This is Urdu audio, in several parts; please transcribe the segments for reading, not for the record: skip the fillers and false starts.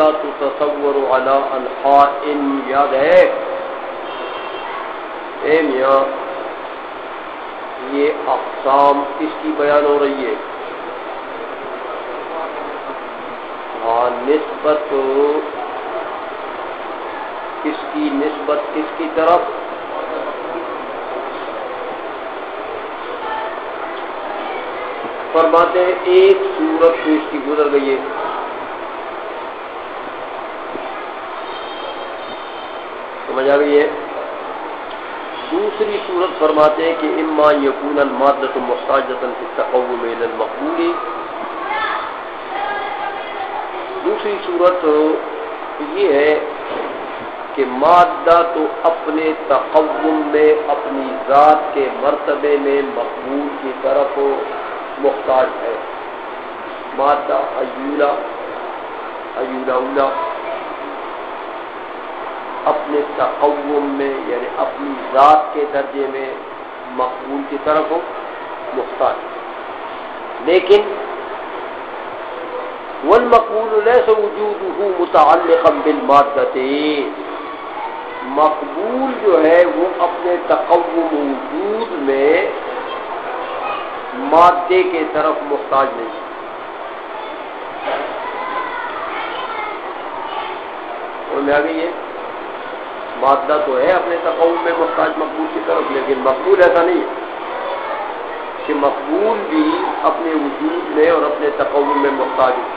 مادہ تتصور علی انحاء، یاد ہے؟ اے میاں یہ اقسام کس کی بیان ہو رہی ہے؟ ہاں، نسبت کس کی؟ نسبت کس کی طرف؟ فرماتے ہیں ایک صورت تو اس کی گزر گئی ہے، سمجھ آ گئی ہے؟ دوسری صورت فرماتے ہیں کہ اما یکون المادۃ محتاجۃ فی التقوم الی المقبول، دوسری صورت یہ ہے کہ مادہ تو اپنے تقوم میں اپنی ذات کے مرتبے میں مقبول کی طرف محتاج ہے. مادہ ایولا اپنے تقوم میں یعنی اپنی ذات کے درجے میں مقبول کی طرف محتاج، لیکن والمقبول ليس وجوده متعلقا بالمادۃ، مقبول جو ہے وہ اپنے تقوم وجود میں مادے کے طرف محتاج نہیں. اور میں آگے یہ مادہ تو ہے اپنے تقوم میں محتاج مقبول کی طرف، لیکن مقبول ایسا نہیں ہے کہ مقبول بھی اپنے وجود میں اور اپنے تقوم میں محتاج ہے.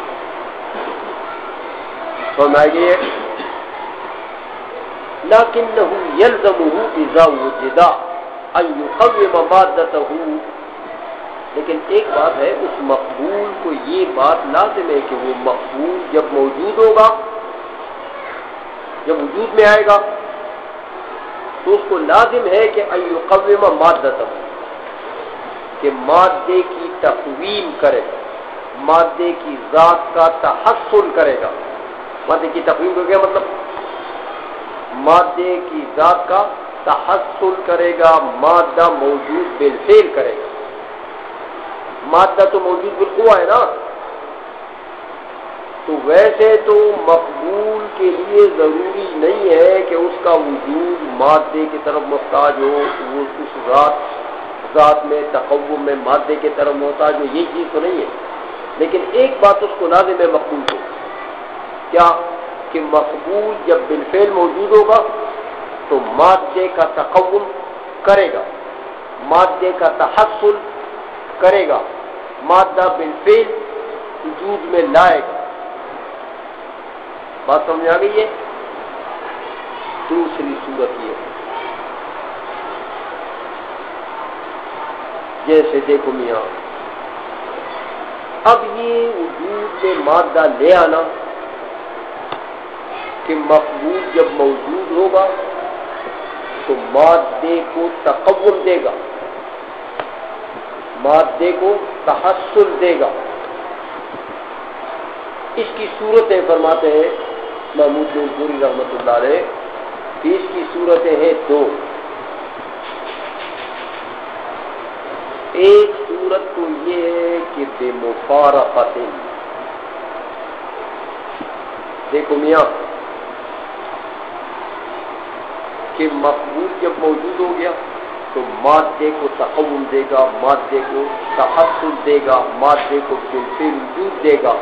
تو میں یہ لکنہ یلزمہ اذا وجد ان یقوم مادتہ، لیکن ایک بات ہے، اس مقبول کو یہ بات لازم ہے کہ وہ مقبول جب موجود ہوگا، جب وجود میں آئے گا تو اس کو لازم ہے کہ ان یقوم مادتہ، کہ مادے کی تقویم کرے، مادے کی ذات کا تحصل کرے گا. مادے کی تقویم کا کیا مطلب؟ مادے کی ذات کا تحصل کرے گا، مادہ موجود بالفعل کرے گا. مادہ تو موجود بالقوہ ہے نا، تو ویسے تو مقبول کے لیے ضروری نہیں ہے کہ اس کا وجود مادے کی طرف محتاج ہو، وہ اس ذات میں تقوم میں مادے کی طرف محتاج ہو، یہ چیز تو نہیں ہے. لیکن ایک بات اس کو لازم ہے مقبول کو، کیا؟ کہ مقبول جب بالفعل موجود ہوگا تو مادے کا تقوم کرے گا، مادے کا تحصل کرے گا، مادہ بالفعل وجود میں لائے گا. بات سمجھ آ گئی ہے؟ دوسری صورت یہ، جیسے دیکھو میاں، اب یہ وجود میں مادہ لے آنا کہ مقبول جب موجود ہوگا تو مادے کو تقوم دے گا، مادے کو تحصل دے گا. اس کی صورتیں فرماتے ہیں محمود پوری رحمۃ اللہ علیہ کہ اس کی صورتیں ہیں دو. ایک صورت تو یہ ہے کہ بے مفارقت، دیکھو میاں کہ مقبول جب موجود ہو گیا تو مادے کو تقوم دے گا، مادے کو تحصل دے گا، مادے کو بالفعل وجود دے گا.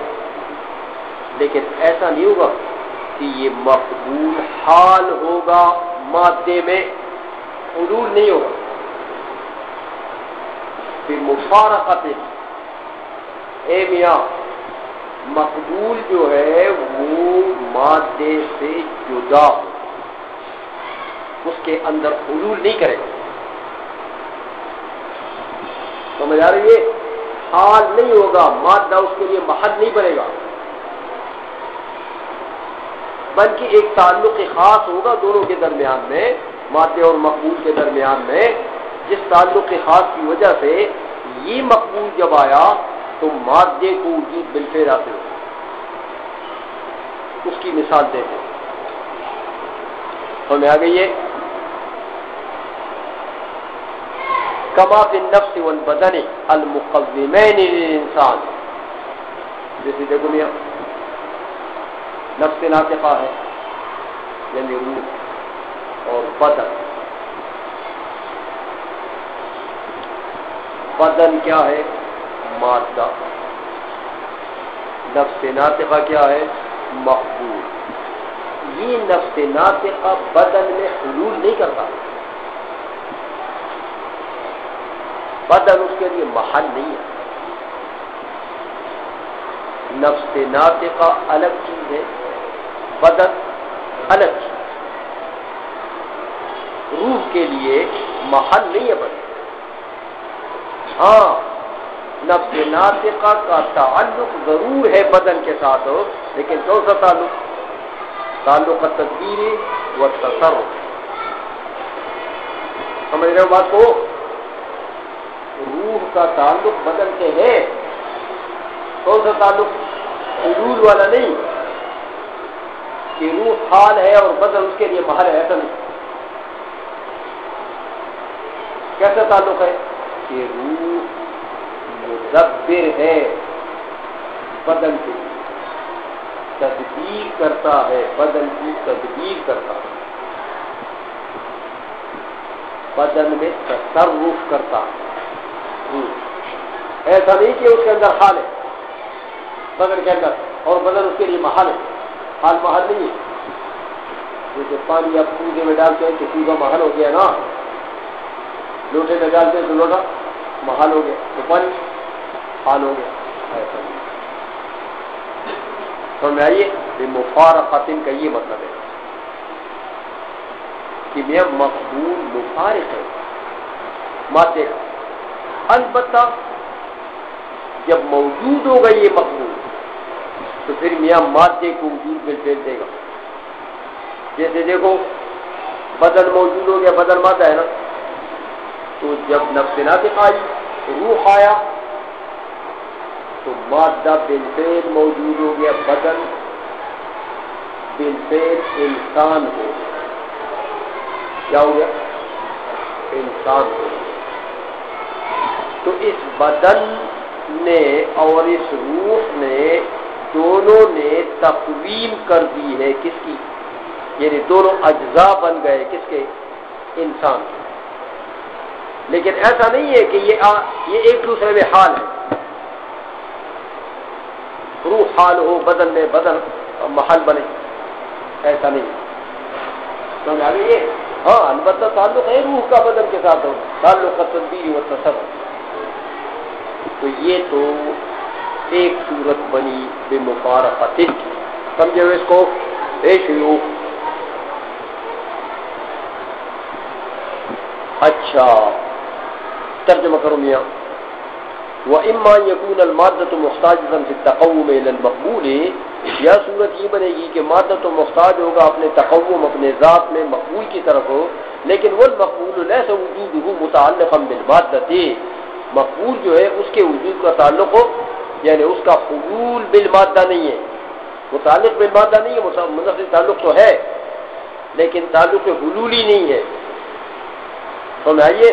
لیکن ایسا نہیں ہوگا کہ یہ مقبول حال ہوگا مادے میں، حلول نہیں ہوگا. پھر مفارقت، اے میاں مقبول جو ہے وہ مادے سے جدا، اس کے اندر حلول نہیں کرے گا. سمجھ آ رہی ہے؟ حال نہیں ہوگا، مادہ اس کے لیے محل نہیں بنے گا، بلکہ ایک تعلق خاص ہوگا دونوں کے درمیان میں، مادے اور مقبول کے درمیان میں، جس تعلق خاص کی وجہ سے یہ مقبول جب آیا تو مادے کو وجود بالفعل حاصل ہو. اس کی مثال دیتے ہیں. سمجھ آ گئی ہے؟ کما فی النفس والبدن المقومین للانسان، جیسے دیکھو میاں نفس ناطقہ ہے یعنی روح، اور بدن، بدن کیا ہے؟ مادہ، نفس ناطقہ کیا ہے؟ مقبول۔ یہ نفس ناطقہ بدن میں حلول نہیں کرتا، بدن اس کے لیے محل نہیں ہے۔ نفس ناطقہ الگ چیز ہے، بدن الگ چیز، روح کے لیے محل نہیں ہے بدن۔ ہاں نفس ناطقہ کا تعلق ضرور ہے بدن کے ساتھ، لیکن کون سا تعلق؟ تعلق تدبیری و تصرف۔ سمجھ رہے ہو بات کو؟ روح کا تعلق بدن سے ہے، کون سا تعلق؟ حلول والا نہیں کہ روح حال ہے اور بدن اس کے لیے محل ہے، ایسا نہیں۔ کیسا تعلق ہے کہ روح مدبر ہے بدن کی، تدبیر کرتا ہے، بدن کی تدبیر کرتا ہے، بدن میں تصرف کرتا ہے۔ ایسا نہیں کہ اس کے اندر حال ہے بدن کے اندر اور بدن اس کے لیے محل ہے، حال محل نہیں ہے۔ جیسے پانی آپ کوزے میں ڈالتے ہیں تو کوزہ محل ہو گیا نا، لوٹے میں ڈالتے ہیں تو لوٹا محل ہو گیا، تو پانی حال ہو گیا، ایسا نہیں۔ سمجھ میں آئیے؟ مفارقۃ کا یہ مطلب ہے کہ میں مقبول مفارق ہے مادے کا، البتہ جب موجود ہوگا یہ مقبول تو پھر میاں مادے کو وجود میں پھیر دے گا۔ جیسے دیکھو بدن موجود ہو گیا، بدن مادہ ہے نا، تو جب نفس ناطقہ آئی، روح آیا، تو مادہ بالفعل موجود ہو گیا، بدن بالفعل انسان ہو گیا۔ کیا ہو گیا؟ انسان ہو گیا۔ تو اس بدن نے اور اس روح نے دونوں نے تقویم کر دی ہے کس کی؟ یعنی دونوں اجزاء بن گئے کس کے؟ انسان کے۔ لیکن ایسا نہیں ہے کہ یہ ایک دوسرے میں حال ہے، روح حال ہو بدن میں، بدن محل بنے، ایسا نہیں۔ سمجھ آ گئی ہے؟ ہاں البتہ تعلق ہے روح کا بدن کے ساتھ، ہو تعلق کا تدبیر و تصرف۔ تو یہ تو ایک صورت بنی بے مفارقت کی، سمجھے ہو اس کو؟ پیش ہو۔ اچھا ترجمہ کرو میاں۔ وَإِمَّا يَكُونَ الْمَادَّةُ مُحْتَاجَةً فِي التَّقَوُّمِ إِلَى الْمَقْبُولِ، یا صورت یہ بنے گی کہ مادہ تو محتاج ہوگا اپنے تقوم، اپنے ذات میں مقبول کی طرف ہو، لیکن والمقبول ليس وجوده متعلقا بالمادة، مقبول جو ہے اس کے وجود کا تعلق ہو، یعنی اس کا حلول بالمادہ نہیں ہے، متعلق بالمادہ نہیں ہے، منفصل تعلق تو ہے لیکن تعلق حلولی نہیں ہے۔ سمجھائیے؟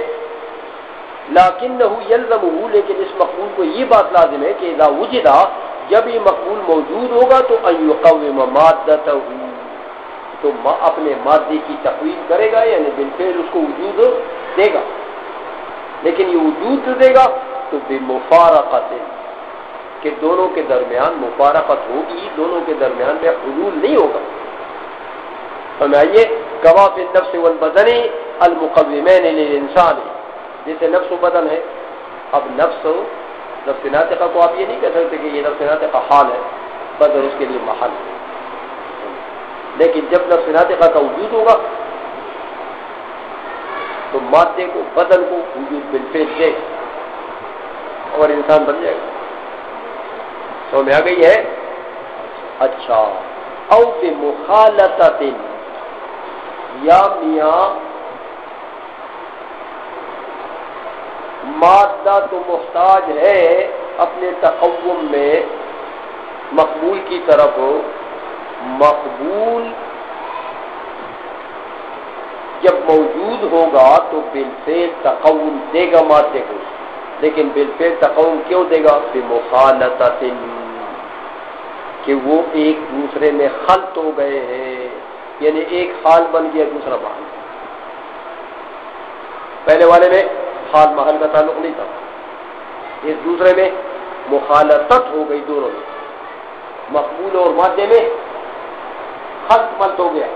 لیکنہ یلزمہ، لیکن اس مقبول کو یہ بات لازم ہے کہ اذا وجد، جب یہ مقبول موجود ہوگا تو ان یقوم مادتہ، تو اپنے مادے کی تقویم کرے گا، یعنی بالفعل اس کو وجود دے گا۔ لیکن یہ وجود جو دے گا تو بمفارقت، کہ دونوں کے درمیان مفارقت ہوگی، دونوں کے درمیان میں حلول نہیں ہوگا۔ سمجھائیے؟ کما فی النفس والبدن المقومین للانسان، جیسے نفس و بدن ہے، اب نفس ناطقہ کو آپ یہ نہیں کہہ سکتے کہ یہ نفس ناطقہ حال ہے، بدن اس کے لیے محل ہے، لیکن جب نفس ناطقہ کا وجود ہوگا تو مادے کو، بدن کو وجود بالفعل دے اور انسان بن جائے گا۔ سمجھ میں آ گئی ہے؟ اچھا، او بمخالطۃ، یا میاں مادہ تو محتاج ہے اپنے تقوم میں مقبول کی طرف، مقبول جب موجود ہوگا تو بالفعل تقوم دے گا مادے کو، لیکن بالفعل تقوم کیوں دے گا؟ بمخالطۃ، کہ وہ ایک دوسرے میں خلط ہو گئے ہیں، یعنی ایک حال بن گیا دوسرا محل۔ پہلے والے میں حال محل کا تعلق نہیں تھا، اس دوسرے میں مخالطت ہو گئی دونوں میں، مقبول اور مادے میں خلط ملت ہو گیا،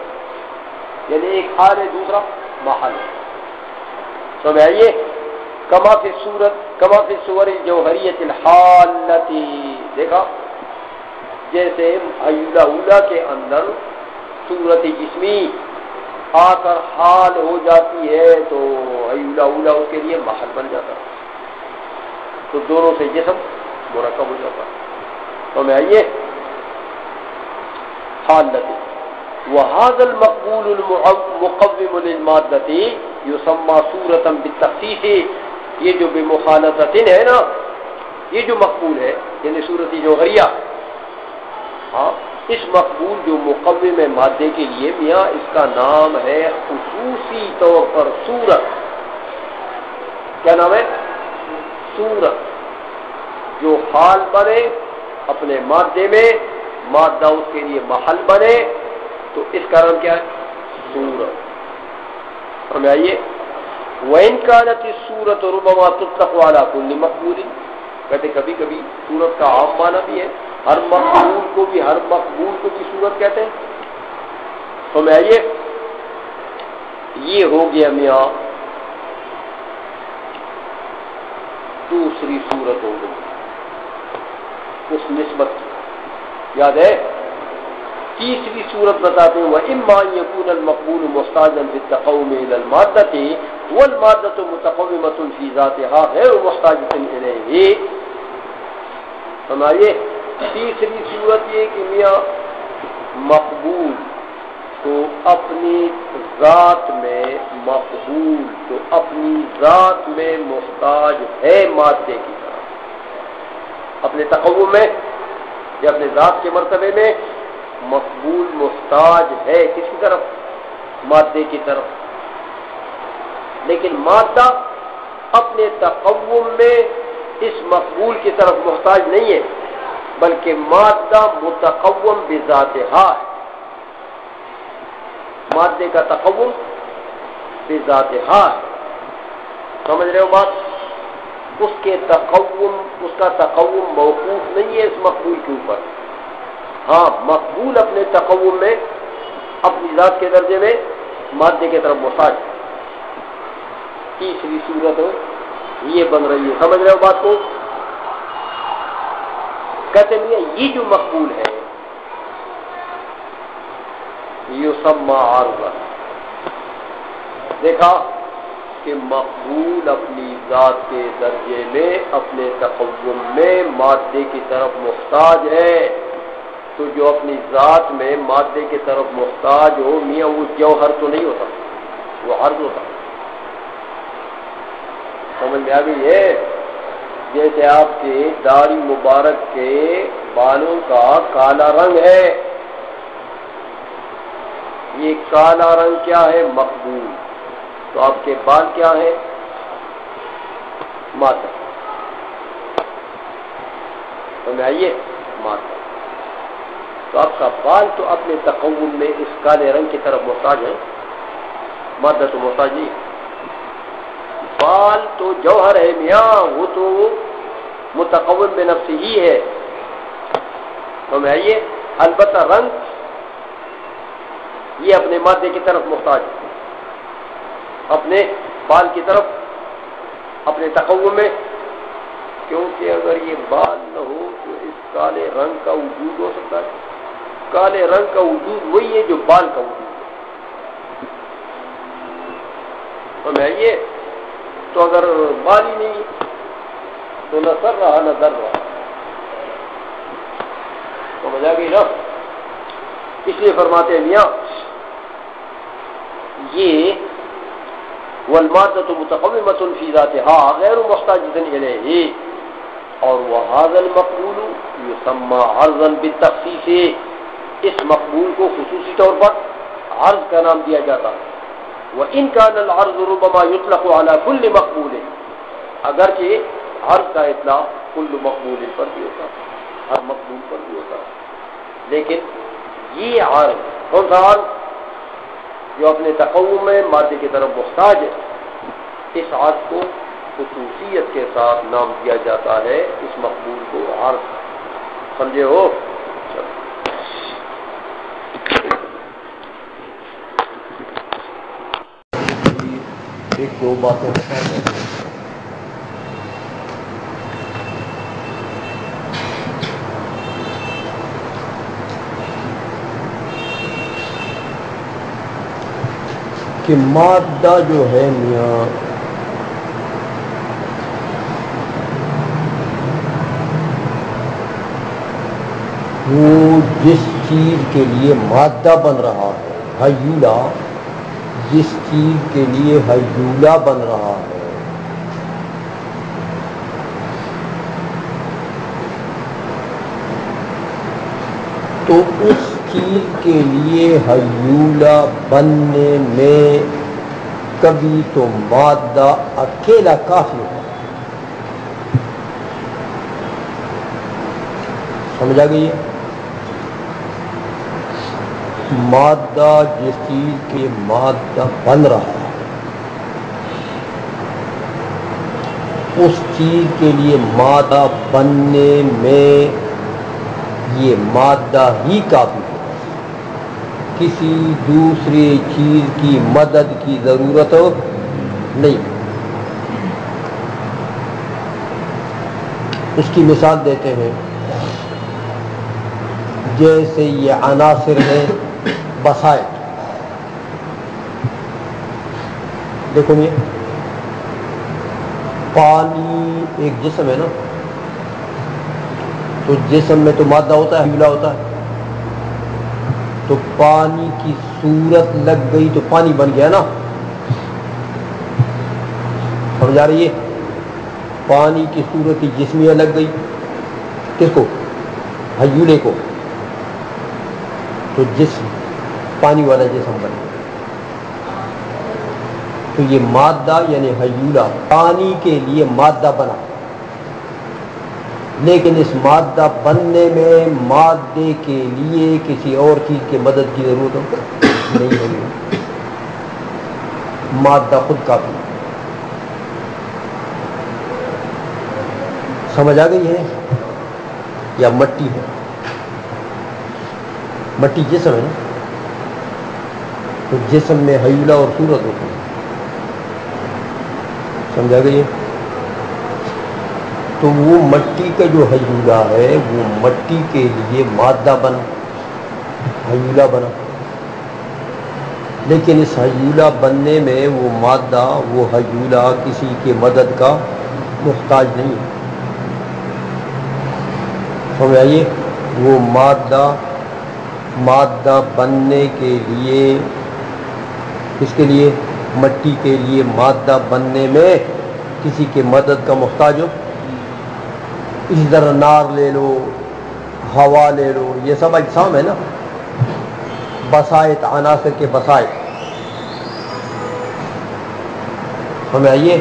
یعنی ایک حال ہے دوسرا محل ہے۔ سمجھ آئیے؟ کما فی الصور الجوہریۃ الحالتی، دیکھا جیسے حیولہ اولا کے اندر صورت جسمی آ کر حال ہو جاتی ہے تو حیولہ اولا اس کے لیے محل بن جاتا، تو دونوں سے جسم مرکب ہو جاتا۔ تو میں آئیے حالتی وهذا المقبول المقوم للمادة يسمى صورة بالتخصيص، یہ جو بمخالطت ہے نا، یہ جو مقبول ہے یعنی صورت جوہریہ، ہاں اس مقبول جو مقوم ہے مادے کے لیے، میاں اس کا نام ہے خصوصی طور پر صورت۔ کیا نام ہے؟ صورت، جو حال بنے اپنے مادے میں، مادہ اس کے لیے محل بنے، تو اس کا نام کیا ہے؟ صورت۔ ہمیں آئیے وَإِنْ كَانَتِ الصُّورَةُ رُبَمَا تُطْلَقُ عَلَى كُلِّ مَقْبُولٍ، کہتے کبھی کبھی صورت کا عام معنی بھی ہے، ہر مقبول کو بھی صورت کہتے ہیں۔ تو میں آئیے یہ ہو گیا میاں دوسری صورت ہو گئی اس نسبت کی، یاد ہے؟ تیسری صورت بتاتے ہیں وَإِمَّا أَن يَكُونَ الْمَقْبُولُ مُحْتَاجًا فِي التَّقَوُّمِ إِلَى الْمَادَّةِ وَالْمَادَّةُ مُتَقَوِّمَةٌ فِي ذَاتِهَا غَيْرُ مُحْتَاجَةٍ إِلَيْهِ۔ سمجھیے تیسری صورت یہ کہ میاں مقبول تو اپنی ذات میں محتاج ہے مادے کی طرف، اپنے تقوم میں یا اپنے ذات کے مرتبے میں مقبول محتاج ہے کس کی طرف؟ مادے کی طرف، لیکن مادہ اپنے تقوم میں اس مقبول کی طرف محتاج نہیں ہے، بلکہ مادہ متقوم بذاتہا ہے، مادے کا تقوم بذاتہا ہے۔ سمجھ رہے ہو بات؟ اس کا تقوم موقوف نہیں ہے اس مقبول کے اوپر، ہاں مقبول اپنے تقوم میں اپنی ذات کے درجے میں مادے کی طرف محتاج ہے۔ تیسری صورت یہ بن رہی ہے، سمجھ رہے ہو بات کو؟ کہتے ہیں یہ جو مقبول ہے یسمى عرضا، دیکھا کہ مقبول اپنی ذات کے درجے میں اپنے تقوم میں مادے کی طرف محتاج ہے، تو جو اپنی ذات میں مادے کی طرف محتاج ہو میاں وہ جوہر تو نہیں ہوتا، وہ عرض ہوتا۔ سمجھ میں آ گئی ہے؟ جیسے آپ کے داڑھی مبارک کے بالوں کا کالا رنگ ہے، یہ کالا رنگ کیا ہے؟ مقبول، تو آپ کے بال کیا ہے؟ مادہ۔ سمجھ آئیے؟ مادہ، تو آپ کا بال تو اپنے تقوم میں اس کالے رنگ کی طرف محتاج ہے، مادہ تو محتاج نہیں۔ بال تو جوہر ہے میاں، وہ تو متقوم بنفسہ ہی ہے، سمجھ آئیے؟ البتہ رنگ یہ اپنے مادے کی طرف محتاج ہے، اپنے بال کی طرف، اپنے تقوم میں، کیونکہ اگر یہ بال نہ ہو تو اس کالے رنگ کا وجود ہو سکتا ہے؟ کالے رنگ کا وجود وہی ہے جو بال کا وجود ہے، سمجھ آئیے؟ تو اگر بال ہی نہیں تو نہ سر رہا نہ در رہا، سمجھ آ گئی نا؟ اس لیے فرماتے ہیں میاں یہ والمادة متقومة في ذاتها غیر محتاجة إليه، اور وهذا المقبول يسمى عرضا بالتخصيص، اس مقبول کو خصوصی طور پر عرض کا نام دیا جاتا ہے۔ وإن كان العرض ربما يطلق على كل مقبول، اگرچہ عرض کا اطلاق کل مقبول پر بھی ہوتا ہے، ہر مقبول پر بھی ہوتا ہے۔ لیکن یہ عارض کون سا عارض؟ جو اپنے تقوم میں مادے کی طرف محتاج ہے، اس عارض کو خصوصیت کے ساتھ نام دیا جاتا ہے، اس مقبول کو عارض، سمجھے ہو؟ ایک دو باتیں بتا دیں کہ مادہ جو ہے میاں وہ جس چیز کے لیے مادہ بن رہا ہے، ہیولا جس چیز کے لیے ہیولا بن رہا ہے، تو اس چیز کے لیے ہیولا بننے میں کبھی تو مادہ اکیلا کافی ہوتا ہے. سمجھا گئی ہے؟ مادہ جس چیز کے مادہ بن رہا ہے اس چیز کے لیے مادہ بننے میں یہ مادہ ہی کافی ہے، کسی دوسری چیز کی مدد کی ضرورت نہیں. اس کی مثال دیتے ہیں، جیسے یہ عناصر ہیں بسائط. دیکھو یہ پانی ایک جسم ہے نا، تو جسم میں تو مادہ ہوتا ہے، ہیولا ہوتا ہے، تو پانی کی صورت لگ گئی تو پانی بن گیا نا. سمجھا رہی ہے؟ پانی کی صورت جسمیہ لگ گئی کس کو؟ ہیولے کو، تو جسم پانی والا جسم بن گیا. تو یہ مادہ یعنی ہیولا پانی کے لیے مادہ بنا، لیکن اس مادہ بننے میں مادے کے لیے کسی اور چیز کی مدد کی ضرورت نہیں ہوگی، مادہ خود کافی. سمجھ آ گئی ہے؟ یا مٹی ہے، مٹی جسم ہے نا، تو جسم میں ہیولا اور صورت ہوتی ہے. سمجھا گئی ہے؟ تو وہ مٹی کا جو ہیولا ہے وہ مٹی کے لیے مادہ بنا، ہیولا بنا، لیکن اس ہیولا بننے میں وہ مادہ وہ ہیولا کسی کی مدد کا محتاج نہیں ہے. سمجھ آئیے؟ وہ مادہ بننے کے لیے اس کے لیے مٹی کے لیے مادہ بننے میں کسی کے مدد کا محتاج ہو. اسی طرح نار لے لو، ہوا لے لو، یہ سب اجسام ہے نا، بسائط، عناصر کے بسائط. ہمیں آئیے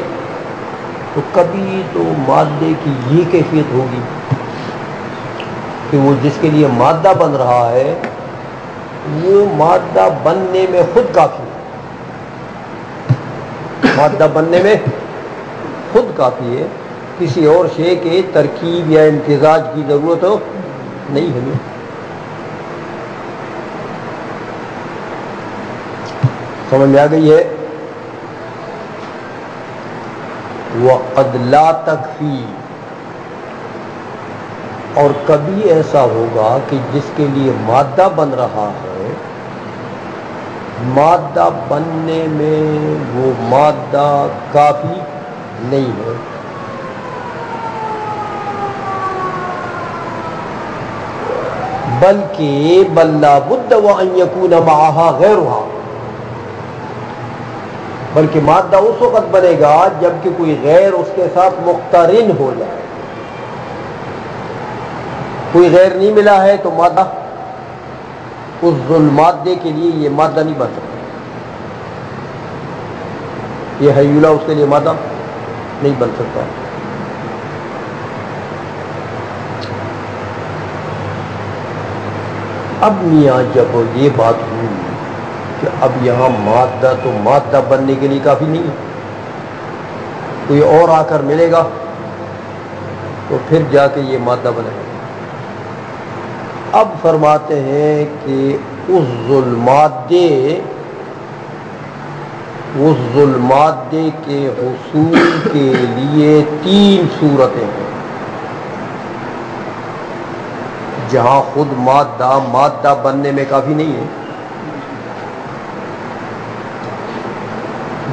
تو کبھی تو مادے کی یہ کیفیت ہوگی کہ وہ جس کے لیے مادہ بن رہا ہے وہ مادہ بننے میں خود کافی ہے، مادہ بننے میں خود کافی ہے، کسی اور شے کے ترکیب یا امتزاج کی ضرورت نہیں ہے. سمجھ میں آ گئی ہے؟ وَقَدْ لَا تَكْفِي، اور کبھی ایسا ہوگا کہ جس کے لیے مادہ بن رہا ہے، مادہ بننے میں وہ مادہ کافی نہیں ہے، بلکہ بل لا بد وان یکون معها غیرها، بلکہ مادہ اس وقت بنے گا جب کہ کوئی غیر اس کے ساتھ مقترن ہو جائے. کوئی غیر نہیں ملا ہے تو مادہ اس مادے کے لیے یہ مادہ نہیں بن سکتا، یہ ہیولا اس کے لیے مادہ نہیں بن سکتا. اب میاں جب یہ بات ہوئی کہ اب یہاں مادہ تو مادہ بننے کے لیے کافی نہیں ہے، کوئی اور آ کر ملے گا تو پھر جا کے یہ مادہ بنے گا۔ اب فرماتے ہیں کہ اس ظلمادے کے حصول کے لیے 3 صورتیں ہیں، جہاں خود مادہ بننے میں کافی نہیں ہے۔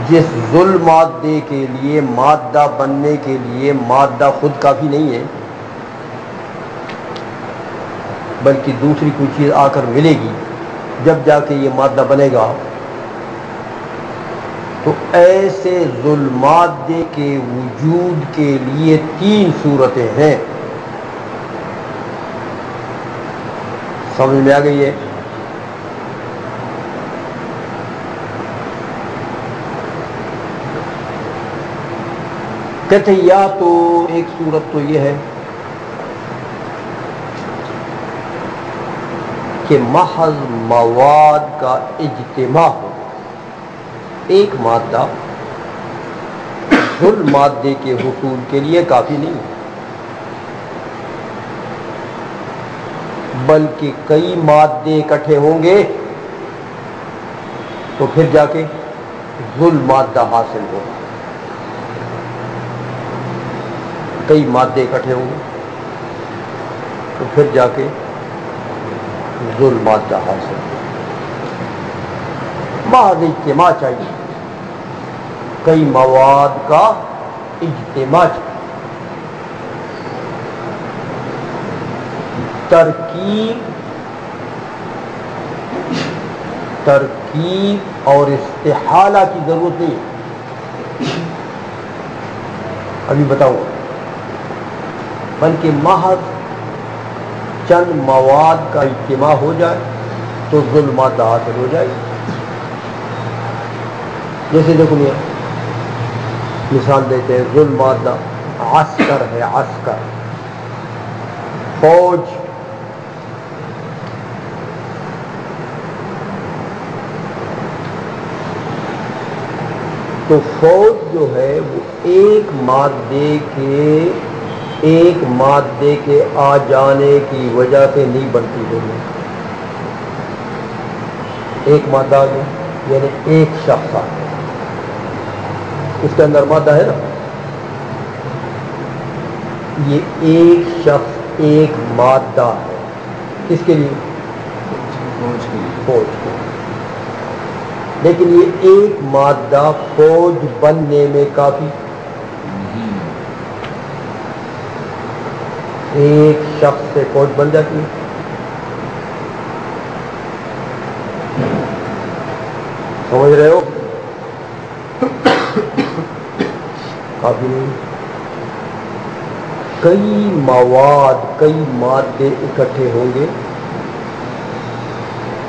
جس ظلمادے کے لیے مادہ بننے کے لیے مادہ خود کافی نہیں ہے، بلکہ دوسری کوئی چیز آ کر ملے گی، جب جا کے یہ مادہ بنے گا، تو ایسے ظلمادے کے وجود کے لیے 3 صورتیں ہیں۔ سمجھ میں آ گئی ہے؟ کہتے ہیں یا تو ایک صورت تو یہ ہے کہ محض مواد کا اجتماع ہو، ایک مادہ ظلم مادے کے حصول کے لیے کافی نہیں ہے، بلکہ کئی مادے اکٹھے ہوں گے تو پھر جا کے ظلم مادہ حاصل ہوگا۔ کئی مادے اکٹھے ہوں گے تو پھر جا کے ظلم مادہ حاصل ہوگا۔ محض اجتماع چاہیے، کئی مواد کا اجتماع چاہیے۔ ترکیب اور استحالہ کی ضرورت نہیں ہے، ابھی بتاؤں گا، بلکہ محض چند مواد کا اجتماع ہو جائے تو ظلم مادہ حاصل ہو جائے گی۔ جیسے دیکھو میاں مثال دیتے ہیں، ظلم مادہ عسکر ہے، عسکر فوج، تو فوج جو ہے وہ ایک مادے کے آ جانے کی وجہ سے نہیں بنتی ہے۔ ایک مادہ آ گیا یعنی ایک شخص آ گیا، اس کے اندر مادہ ہے نا، یہ ایک شخص ایک مادہ ہے، کس کے لیے؟ فوج کے۔ لیکن یہ ایک مادہ فوج بننے میں کافی، ایک شخص سے فوج بن جاتی ہے، سمجھ رہے ہو؟ کافی نہیں، کئی مادے اکٹھے ہوں گے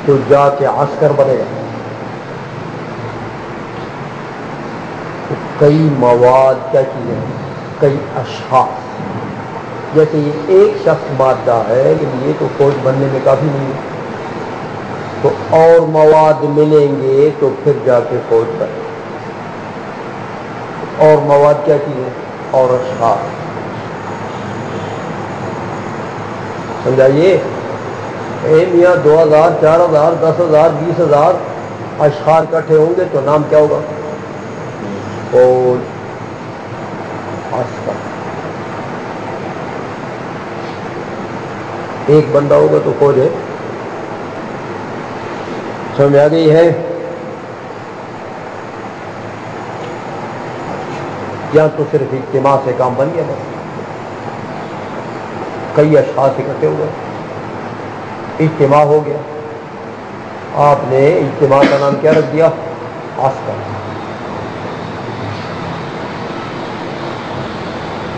تو جا کے عسکر بنے گا۔ کئی مواد کیا چیزیں ہیں؟ کئی اشخاص، جیسے یہ ایک شخص مادہ ہے لیکن یہ تو فوج بننے میں کافی نہیں ہے، تو اور مواد ملیں گے تو پھر جا کے فوج بنے۔ اور مواد کیا چیزیں؟ اور اشخاص، سمجھائیے؟ اے میاں 2000 4000 10,000 20,000 اشخاص اکٹھے ہوں گے تو نام کیا ہوگا؟ فوج، عسکر۔ ایک بندہ ہوگا تو فوج ہے، سمجھ آ گئی ہے؟ یا تو صرف اجتماع سے کام بن گیا، بس کئی اشخاص اکٹھے ہو گئے، اجتماع ہو گیا، آپ نے اجتماع کا نام کیا رکھ دیا؟ عسکر۔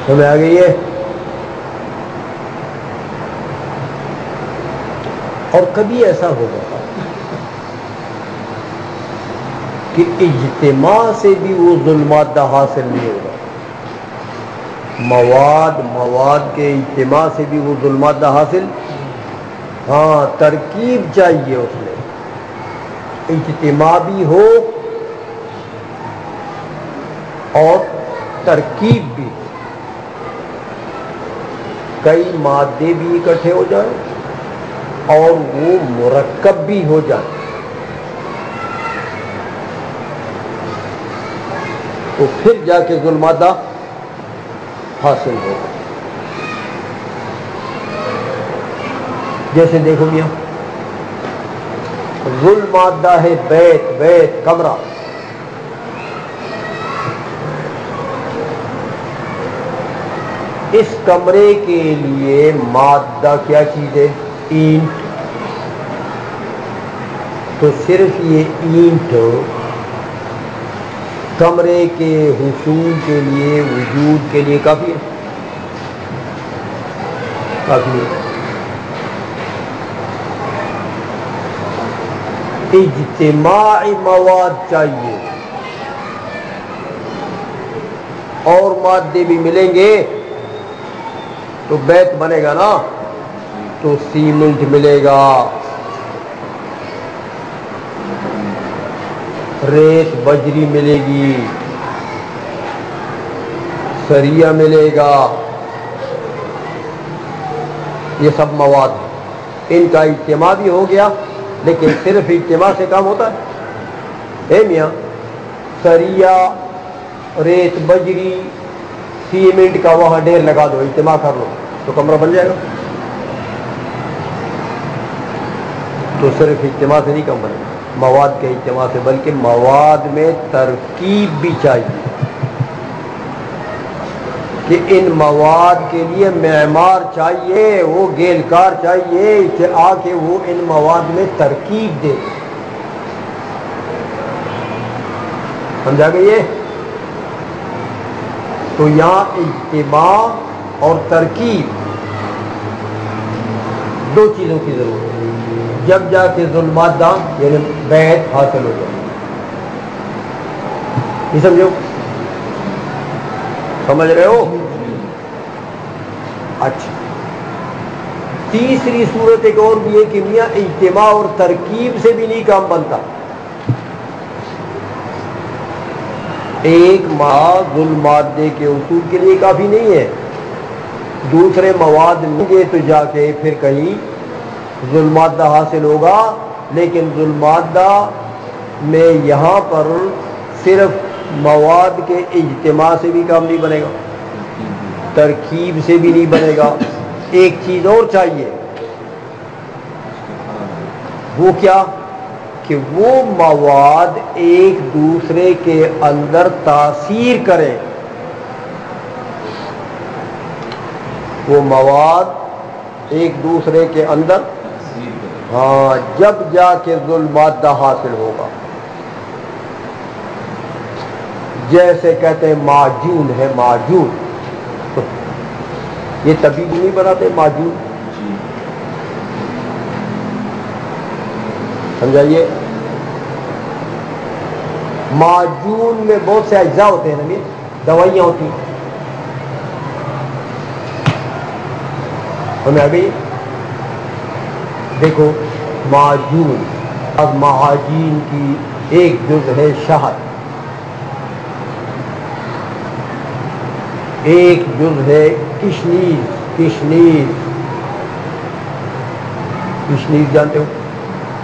سمجھ آ گئی ہے؟ اور کبھی ایسا ہوگا کہ اجتماع سے بھی وہ ظلم مادہ حاصل نہیں ہوگا، مواد کے اجتماع سے بھی وہ ظلم مادہ حاصل، ہاں ترکیب چاہیے اس میں، اجتماع بھی ہو اور ترکیب بھی، کئی مادے بھی اکٹھے ہو جائیں اور وہ مرکب بھی ہو جائیں، تو پھر جا کے ذو المادہ حاصل ہوگا۔ جیسے دیکھو میاں، ذو المادہ ہے بیت، بیت کمرہ، اس کمرے کے لیے مادہ کیا چیز ہے؟ اینٹ، تو صرف یہ اینٹ کمرے کے حصول کے لیے، وجود کے لیے کافی ہے؟ کافی ہے۔ اجتماعی مواد چاہیے اور مادے بھی ملیں گے تو بیت بنے گا نا، تو سیمنٹ ملے گا، ریت بجری ملے گی، سریہ ملے گا، یہ سب مواد ہیں، ان کا اجتماع بھی ہو گیا، لیکن صرف اجتماع سے کام ہوتا ہے؟ میاں سریہ، ریت بجری، سیمنٹ کا وہاں ڈھیر لگا دو، اجتماع کر لو تو کمرہ بن جائے گا؟ تو صرف اجتماع سے نہیں کم بنے گا، مواد کے اجتماع سے، بلکہ مواد میں ترکیب بھی چاہیے کہ ان مواد کے لیے معمار چاہیے، وہ گیلکار چاہیے کہ آ کے وہ ان مواد میں ترکیب دے۔ سمجھا گئی؟ تو یہاں اجتماع اور ترکیب دو چیزوں کی ضرورت ہے، جب جا کے ذو المادہ یعنی بیت حاصل ہو جائے۔ یہ سمجھو، سمجھ رہے ہو؟ اچھا، تیسری صورت ایک اور بھی ہے کہ میاں اجتماع اور ترکیب سے بھی نہیں کام بنتا، ایک ذو المادے کے اصول کے لیے کافی نہیں ہے، دوسرے مواد ملیں گے تو جا کے پھر کہیں ذو المادہ حاصل ہوگا، لیکن ذو المادہ میں یہاں پر صرف مواد کے اجتماع سے بھی کام نہیں بنے گا، ترکیب سے بھی نہیں بنے گا، ایک چیز اور چاہیے، وہ کیا؟ کہ وہ مواد ایک دوسرے کے اندر تاثیر کریں، وہ مواد ایک دوسرے کے اندر، ہاں، جب جا کے ذو المادہ حاصل ہوگا۔ جیسے کہتے ہیں معجون ہے، معجون، یہ طبیب نہیں بناتے معجون، سمجھائیے؟ معجون میں بہت سے اجزاء ہوتے ہیں نا، دوائیاں ہوتی ہیں، ہمیں ابھی دیکھو معجون، اب معاجین کی ایک جز ہے شہد، ایک جز ہے کشنیز، کشنیز، کشنیز جانتے ہو؟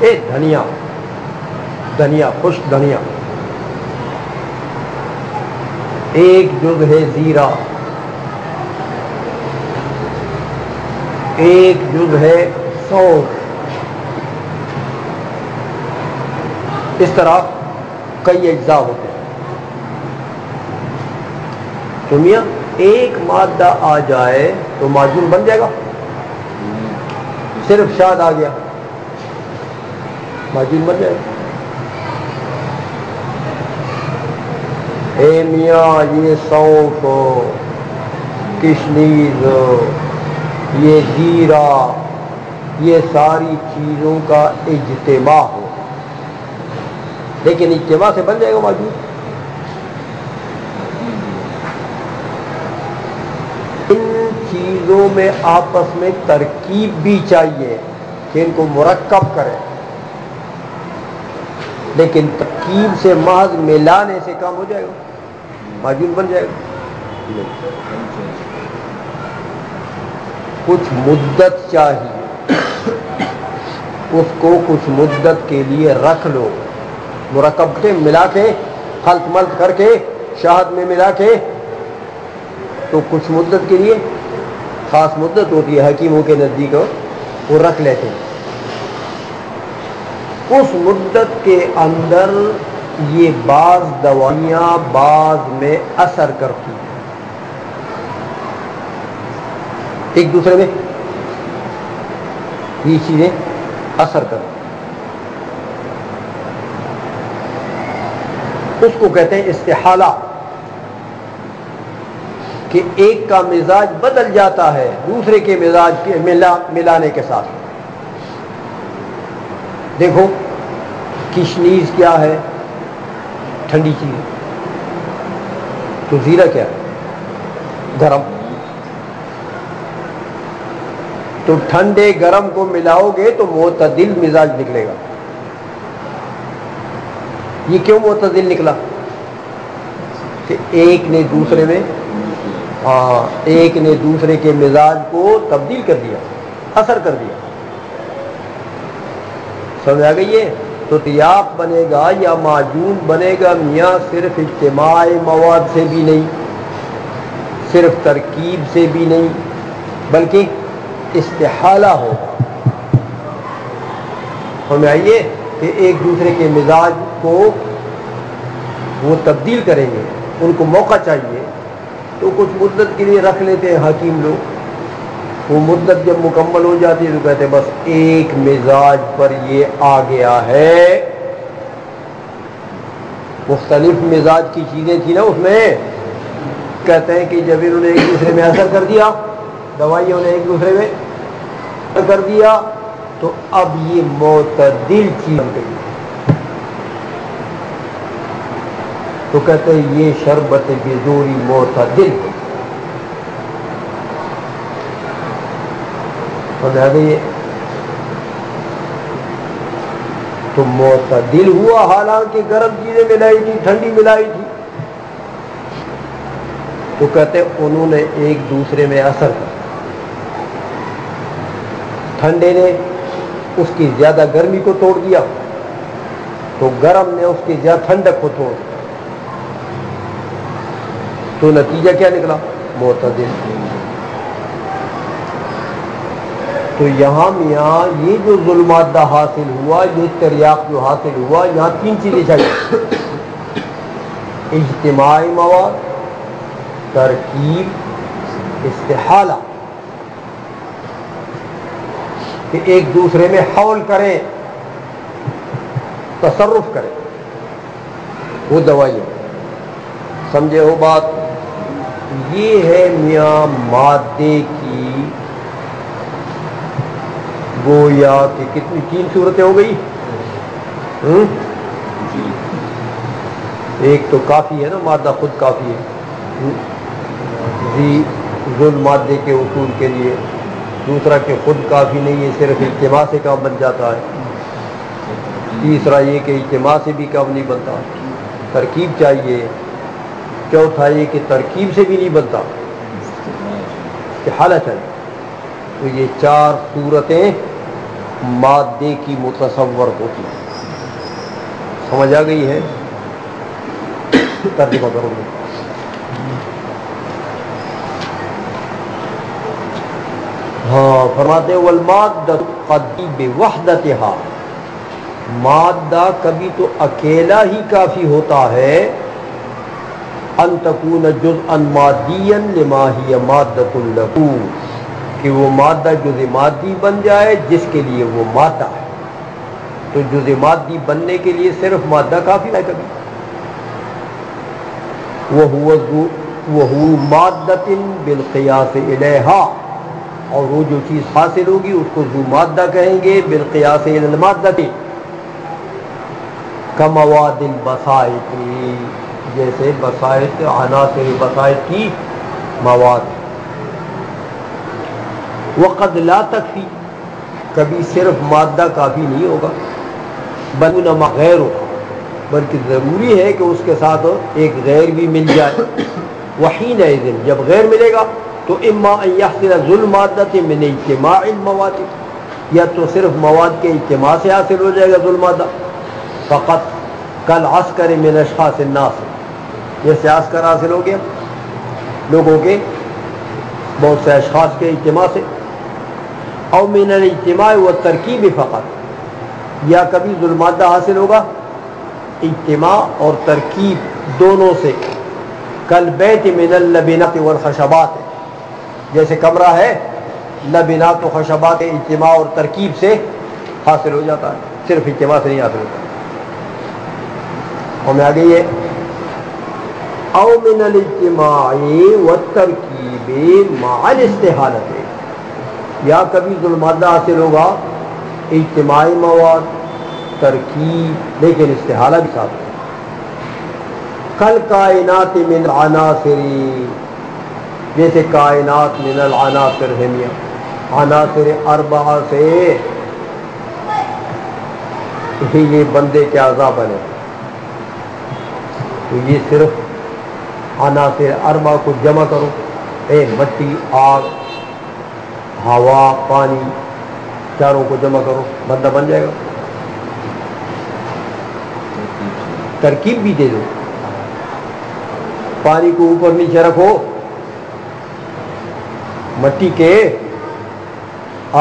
دھنیا، دھنیا، خشک دھنیا، ایک جز ہے زیرہ، ایک جز ہے سونف، اس طرح کئی اجزاء ہوتے ہیں۔ تو میاں ایک مادہ آ جائے تو معجون بن جائے گا، صرف شاد آ گیا معجون بن جائے گا۔ اے میاں یہ سونف، کشنیز، یہ زیرہ، یہ ساری چیزوں کا اجتماع ہو، لیکن اجتماع سے بن جائے گا معجون۔ ان چیزوں میں آپس میں ترکیب بھی چاہیے، کہ ان کو مرکب کرے، لیکن ترکیب سے محض ملانے سے کام ہو جائے گا، معجون بن جائے گا؟ کچھ مدت چاہیے، اس کو کچھ مدت کے لیے رکھ لو، مرکب سے ملا کے خلط ملط کر کے شہد میں ملا کے، تو کچھ مدت کے لیے خاص مدت ہوتی ہے حکیموں کے نزدیک، وہ رکھ لیتے ہیں۔ اس مدت کے اندر یہ بعض دوائیاں بعض میں اثر کرتی ہیں، ایک دوسرے میں یہ چیزیں اثر کرتی ہیں، اس کو کہتے ہیں استحالہ، کہ ایک کا مزاج بدل جاتا ہے دوسرے کے مزاج کے ملانے کے ساتھ۔ دیکھو کشنیز کیا ہے؟ ٹھنڈی چیز ہے، تو زیرہ کیا ہے؟ گرم۔ تو ٹھنڈے گرم کو ملاؤ گے تو معتدل مزاج نکلے گا۔ یہ کیوں معتدل نکلا؟ کہ ایک نے دوسرے میں ایک نے دوسرے کے مزاج کو تبدیل کر دیا، اثر کر دیا، سمجھ آ گئی ہے؟ تو تیاب بنے گا یا معجون بنے گا میاں صرف اجتماع مواد سے بھی نہیں، صرف ترکیب سے بھی نہیں، بلکہ استحالہ ہوگا۔ ہمیں آئیے کہ ایک دوسرے کے مزاج کو وہ تبدیل کریں گے، ان کو موقع چاہیے، تو کچھ مدت کے لیے رکھ لیتے ہیں حکیم لوگ۔ وہ مدت جب مکمل ہو جاتی ہے تو کہتے ہیں بس ایک مزاج پر یہ آ گیا ہے۔ مختلف مزاج کی چیزیں تھی نا اس میں، کہتے ہیں کہ جب انہوں نے ایک دوسرے میں اثر کر دیا، دوائیوں نے ایک دوسرے میں اثر کر دیا، تو اب یہ معتدل چیز بن گئی، تو کہتے ہیں یہ شربت بزوری معتدل۔ سمجھا گئی؟ تو معتدل ہوا، حالانکہ گرم چیزیں ملائی تھی، ٹھنڈی ملائی تھی، تو کہتے انہوں نے ایک دوسرے میں اثر کیا۔ ٹھنڈے نے اس کی زیادہ گرمی کو توڑ دیا، تو گرم نے اس کی زیادہ ٹھنڈک کو توڑ دیا، تو نتیجہ کیا نکلا؟ معتدل۔ تو یہاں میاں یہ جو ظلمادہ حاصل ہوا، یہ تریاق جو حاصل ہوا، یہاں تین چیزیں چاہیے: اجتماعی مواد، ترکیب، استحالہ، کہ ایک دوسرے میں حول کریں، تصرف کریں، وہ دوائیاں۔ سمجھے ہو بات؟ یہ ہے میاں مادے کی گویا کہ کتنی تین صورتیں ہو گئی؟ ایک تو کافی ہے نا، مادہ خود کافی ہے ذل مادے کے اصول کے لیے، دوسرا کہ خود کافی نہیں ہے، صرف اجتماع سے کام بن جاتا ہے، تیسرا یہ کہ اجتماع سے بھی کام نہیں بنتا، ترکیب چاہیے، چوتھا یہ کہ ترکیب سے بھی نہیں بنتا، استحالہ چاہیے۔ تو یہ چار صورتیں مادے کی متصور ہوتی ہیں۔ سمجھ آ گئی ہے؟ ترجمہ کرو گے۔ ہاں فرماتے ہیں والمادہ قد بوحدتها، مادہ کبھی تو اکیلا ہی کافی ہوتا ہے، ان تکون جزءا مادیا لما ہی مادۃ له، کہ وہ مادہ جزء مادی بن جائے جس کے لیے وہ مادہ ہے۔ تو جزء مادی بننے کے لیے صرف مادہ کافی ہے کبھی۔ وہو مادۃ بالقیاس الیہا، اور وہ جو چیز حاصل ہوگی اس کو ذو مادہ کہیں گے، بالقیاس الی المادۃ، کمواد البسائط، جیسے بسائط، عناصر بسائط کی مواد۔ وقد لا تکفی، کبھی صرف مادہ کافی نہیں ہوگا، بلکہ غیر ہوگا، بلکہ ضروری ہے کہ اس کے ساتھ ایک غیر بھی مل جائے۔ وحینئذ جب غیر ملے گا تو اما ان یحصل ذو المادۃ من اجتماع المواد، یا تو صرف مواد کے اجتماع سے حاصل ہو جائے گا ذو المادہ، فقط کالعسکر من اشخاص الناس، جیسے عسکر حاصل ہو گیا لوگوں کے بہت سے اشخاص کے اجتماع سے، او من الاجتماع والترکیب فقط، یا کبھی ذو المادہ حاصل ہوگا اجتماع اور ترکیب دونوں سے، کالبیت من اللبنات والخشبات، جیسے کمرہ ہے لبنات و خشبات اجتماع اور ترکیب سے حاصل ہو جاتا ہے، صرف اجتماع سے نہیں حاصل ہوتا۔ اور میں آگے یہ او من الاجتماع والترکیب مع الاستحالۃ، یا کبھی ذو المادہ حاصل ہوگا اجتماعی مواد ترکیب لیکن استحالہ بھی ساتھ ہے۔ کل کائنات من العناصر، جیسے کائنات من العناصر ہے، عناصر اربعہ سے ہی یہ بندے کے اعضاء بنے، تو یہ صرف عناصر اربعہ کو جمع کرو، مٹی، آگ، ہوا، پانی، چاروں کو جمع کرو، بندہ بن جائے گا۔ ترکیب بھی دے دو، پانی کو اوپر نیچے رکھو، مٹی کے،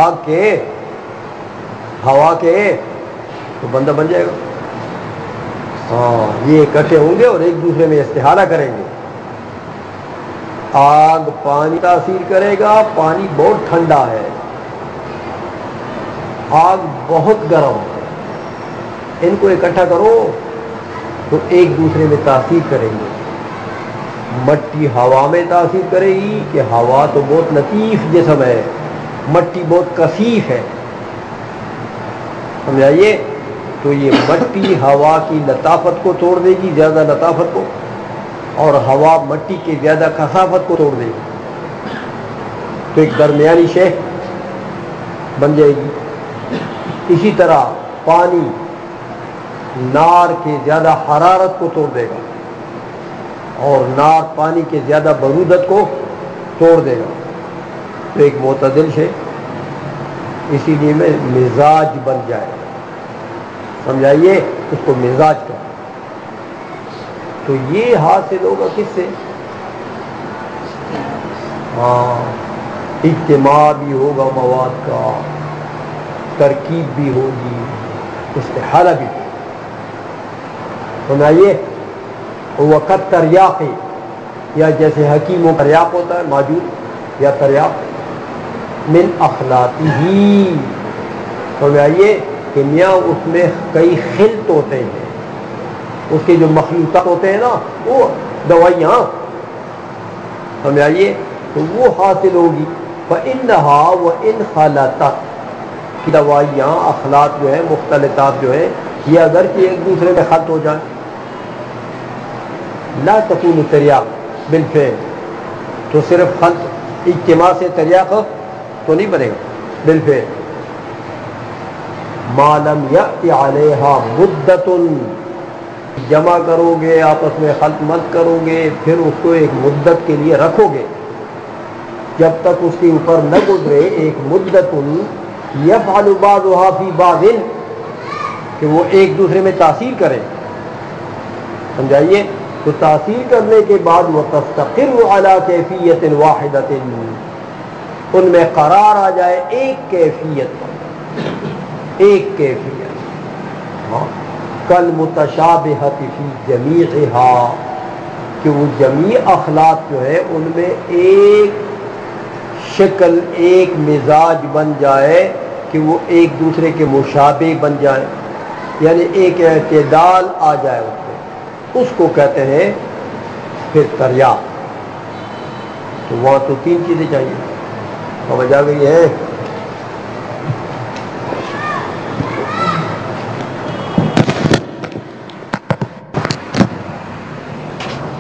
آگ کے، ہوا کے، تو بندہ بن جائے گا۔ ہاں، یہ اکٹھے ہوں گے اور ایک دوسرے میں استحالہ کریں گے۔ آگ پانی تاثیر کرے گا، پانی بہت ٹھنڈا ہے، آگ بہت گرم ہے، ان کو اکٹھا کرو تو ایک دوسرے میں تاثیر کریں گے۔ مٹی ہوا میں تاثیر کرے گی کہ ہوا تو بہت لطیف جسم ہے، مٹی بہت کثیف ہے، سمجھائیے؟ تو یہ مٹی ہوا کی لطافت کو توڑ دے گی، زیادہ لطافت کو، اور ہوا مٹی کی زیادہ کثافت کو توڑ دے گی، تو ایک درمیانی شے بن جائے گی۔ اسی طرح پانی نار کے زیادہ حرارت کو توڑ دے گا، اور نار پانی کے زیادہ برودت کو توڑ دے گا، تو ایک معتدل شے، اسی لیے میں مزاج بن جائے، سمجھائیے؟ اس کو مزاج کا، تو یہ حاصل ہوگا کس سے؟ ہاں، اجتماع بھی ہوگا مواد کا، ترکیب بھی ہوگی، استحالہ بھی ہوگی، سمجھائیے؟ وقت تریاق، یا جیسے حکیموں کا تریاق ہوتا ہے موجود، یا تریاق من اخلاقی، سمجھائیے کہ میاں اس میں کئی خلط ہوتے ہیں، اس کے جو مخلوطات ہوتے ہیں نا، وہ دوائیاں، سمجھائیے؟ تو وہ حاصل ہوگی۔ فَإِنَّهَا وَإِنْ خَلَطَتْ، کہ دوائیاں، اخلاط جو ہے، مختلطات جو ہے، یہ اگرچہ ایک دوسرے میں خلط ہو جائیں، لا تكون تریاق بالفعل، تو صرف خلط اجتماع سے تریاق تو نہیں بنے گا بالفعل۔ ما لم یأتی علیہا مدت، جمع کرو گے، آپس میں خلط مت کرو گے، پھر اس کو ایک مدت کے لیے رکھو گے، جب تک اس کے اوپر نہ گزرے ایک مدت یفعل بعضها فی بعض، کہ وہ ایک دوسرے میں تاثیر کریں، سمجھائیے؟ تو تاثیر کرنے کے بعد وتستقر علی کیفیت واحدۃ، ان میں قرار آ جائے ایک کیفیت پر، ایک کیفیت، ہاں، کالمتشابہۃ فی جمیعہا، کہ وہ جمیع اخلاق جو ہے ان میں ایک شکل، ایک مزاج بن جائے، کہ وہ ایک دوسرے کے مشابہ بن جائے، یعنی ایک اعتدال آ جائے اس میں، اس کو کہتے ہیں پھر تریاق۔ تو وہاں تو تین چیزیں چاہیے، سمجھ آ گئی ہے؟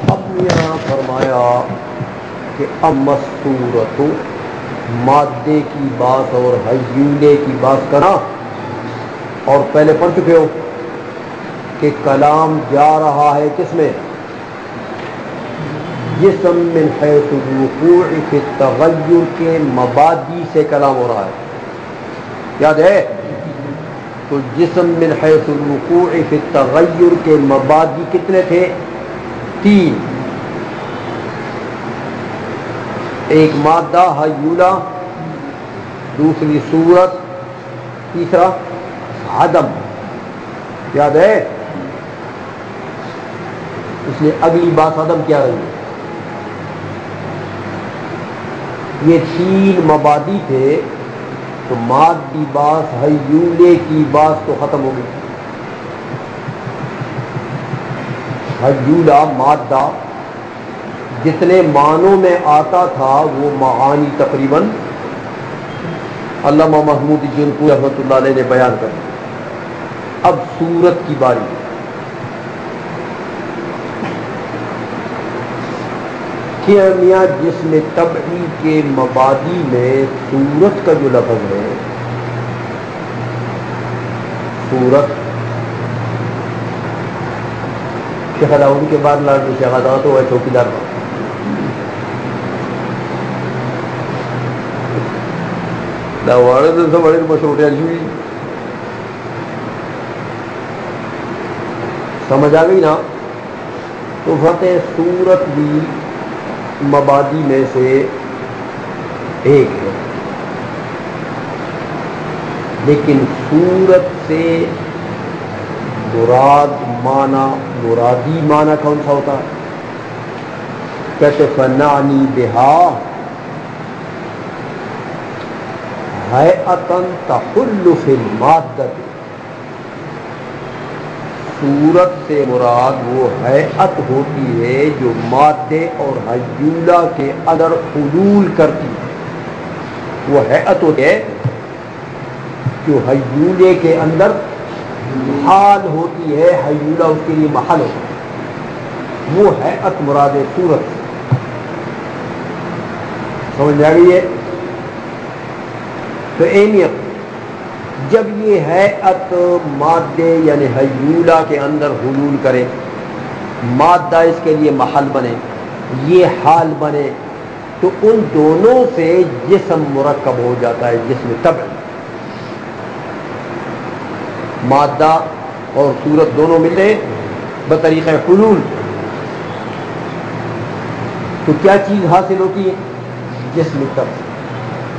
اب یہاں فرمایا کہ اما الصورۃ، مادے کی بات اور حیولے کی بات کرنا، اور پہلے پڑھ چکے ہو کہ کلام جا رہا ہے کس میں؟ جسم من حیث الوقوع فی التغیر کے مبادی سے کلام ہو رہا ہے، یاد ہے؟ تو جسم من حیث الوقوع فی التغیر کے مبادی کتنے تھے؟ 3، ایک مادہ حیولہ، دوسری صورت، تیسرا عدم، یاد ہے؟ اس لیے اگلی بات عدم کیا رہی ہے؟ یہ 3 مبادی تھے، تو مادی باس حیولے کی باس تو ختم ہو گئی۔ حیولہ مادہ جتنے معنوں میں آتا تھا وہ معانی تقریباً علامہ محمود جنکو رحمۃ اللہ علیہ نے بیان کر دی۔ اب صورت کی باری، کہ میاں جس میں طبعی کے مبادی میں صورت کا جو لفظ ہے، صورت شیخ علاؤں کے بعد لازمی شیخ عطا تو ہے چوکیدار کا، سے بڑے مشہور ہے، سمجھ آ گئی نا؟ تو فتح صورت بھی مبادی میں سے ایک ہے، لیکن صورت سے مراد معنی، مرادی معنی کون سا ہوتا ہے؟ کہتے فنعنی بہا ہیئۃ تحل فی المادۃ، صورت سے مراد وہ ہیئت ہوتی ہے جو مادے اور حیولہ کے اندر حلول کرتی ہے، وہ ہیئت ہوتی ہے جو حیولے کے اندر حال ہوتی ہے، حیولہ اس کے لیے محل ہوتا ہے، وہ ہیئت مراد صورت سے، سمجھ آ گئی ہے؟ تو اہمیت جب یہ ہیئت مادے یعنی حیولہ کے اندر حلول کرے، مادہ اس کے لیے محل بنے، یہ حال بنے، تو ان دونوں سے جسم مرکب ہو جاتا ہے، جسم طبع، مادہ اور صورت دونوں ملے بطریقہ حلول، تو کیا چیز حاصل ہوتی ہے؟ جسم طبع۔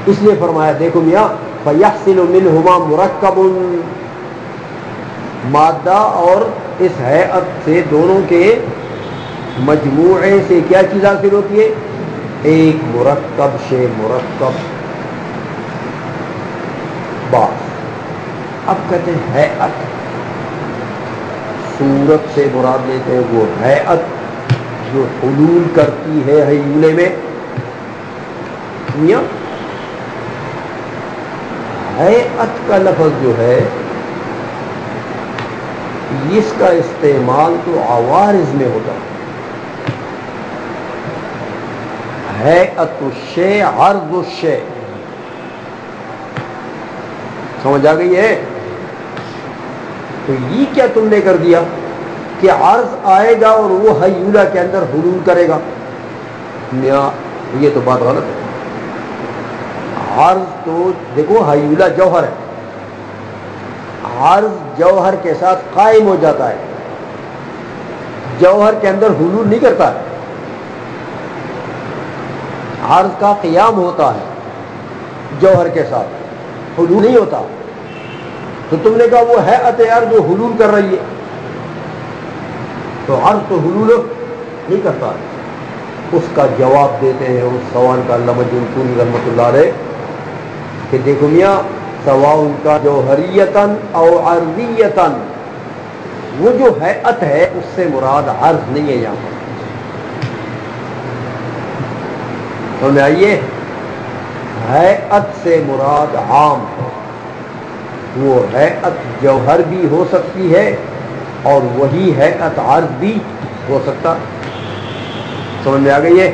اس لیے فرمایا دیکھو میاں فَيَحْصِلُ مِنْهُمَا مُرَكَّبٌ، مادہ اور اس ہیئت سے دونوں کے مجموعے سے کیا چیز حاصل ہوتی ہے؟ ایک مرکب سے مرکب باس۔ اب کہتے ہیں ہیئت، صورت سے مراد لیتے ہیں وہ ہیئت جو حلول کرتی ہے حیولے میں۔ میاں ہیئت کا لفظ جو ہے اس کا استعمال تو عوارض میں ہوتا ہے، ہیئت الشیء عرض الشیء، سمجھ آ گئی ہے؟ تو یہ کیا تم نے کر دیا کہ عرض آئے گا اور وہ حیولہ کے اندر حلول کرے گا؟ میاں یہ تو بات غلط ہے۔ عرض تو دیکھو حیولہ جوہر ہے، عرض جوہر کے ساتھ قائم ہو جاتا ہے، جوہر کے اندر حلول نہیں کرتا ہے، عرض کا قیام ہوتا ہے جوہر کے ساتھ، حلول نہیں ہوتا۔ تو تم نے کہا وہ ہیئت عرض جو حلول کر رہی ہے، تو عرض تو حلول نہیں کرتا۔ اس کا جواب دیتے ہیں اس سوال کا علامہ جنکوی رحمۃ اللہ علیہ کہ دیکھو میاں سواء کا جوہریتاً او عرضیتاً، وہ جو ہیئت ہے اس سے مراد عرض نہیں ہے یہاں پر، سمجھ آئیے؟ ہیئت سے مراد عام ہے، وہ ہیئت جوہر بھی ہو سکتی ہے اور وہی ہیئت عرض بھی ہو سکتا، سمجھ میں آ گئی ہے؟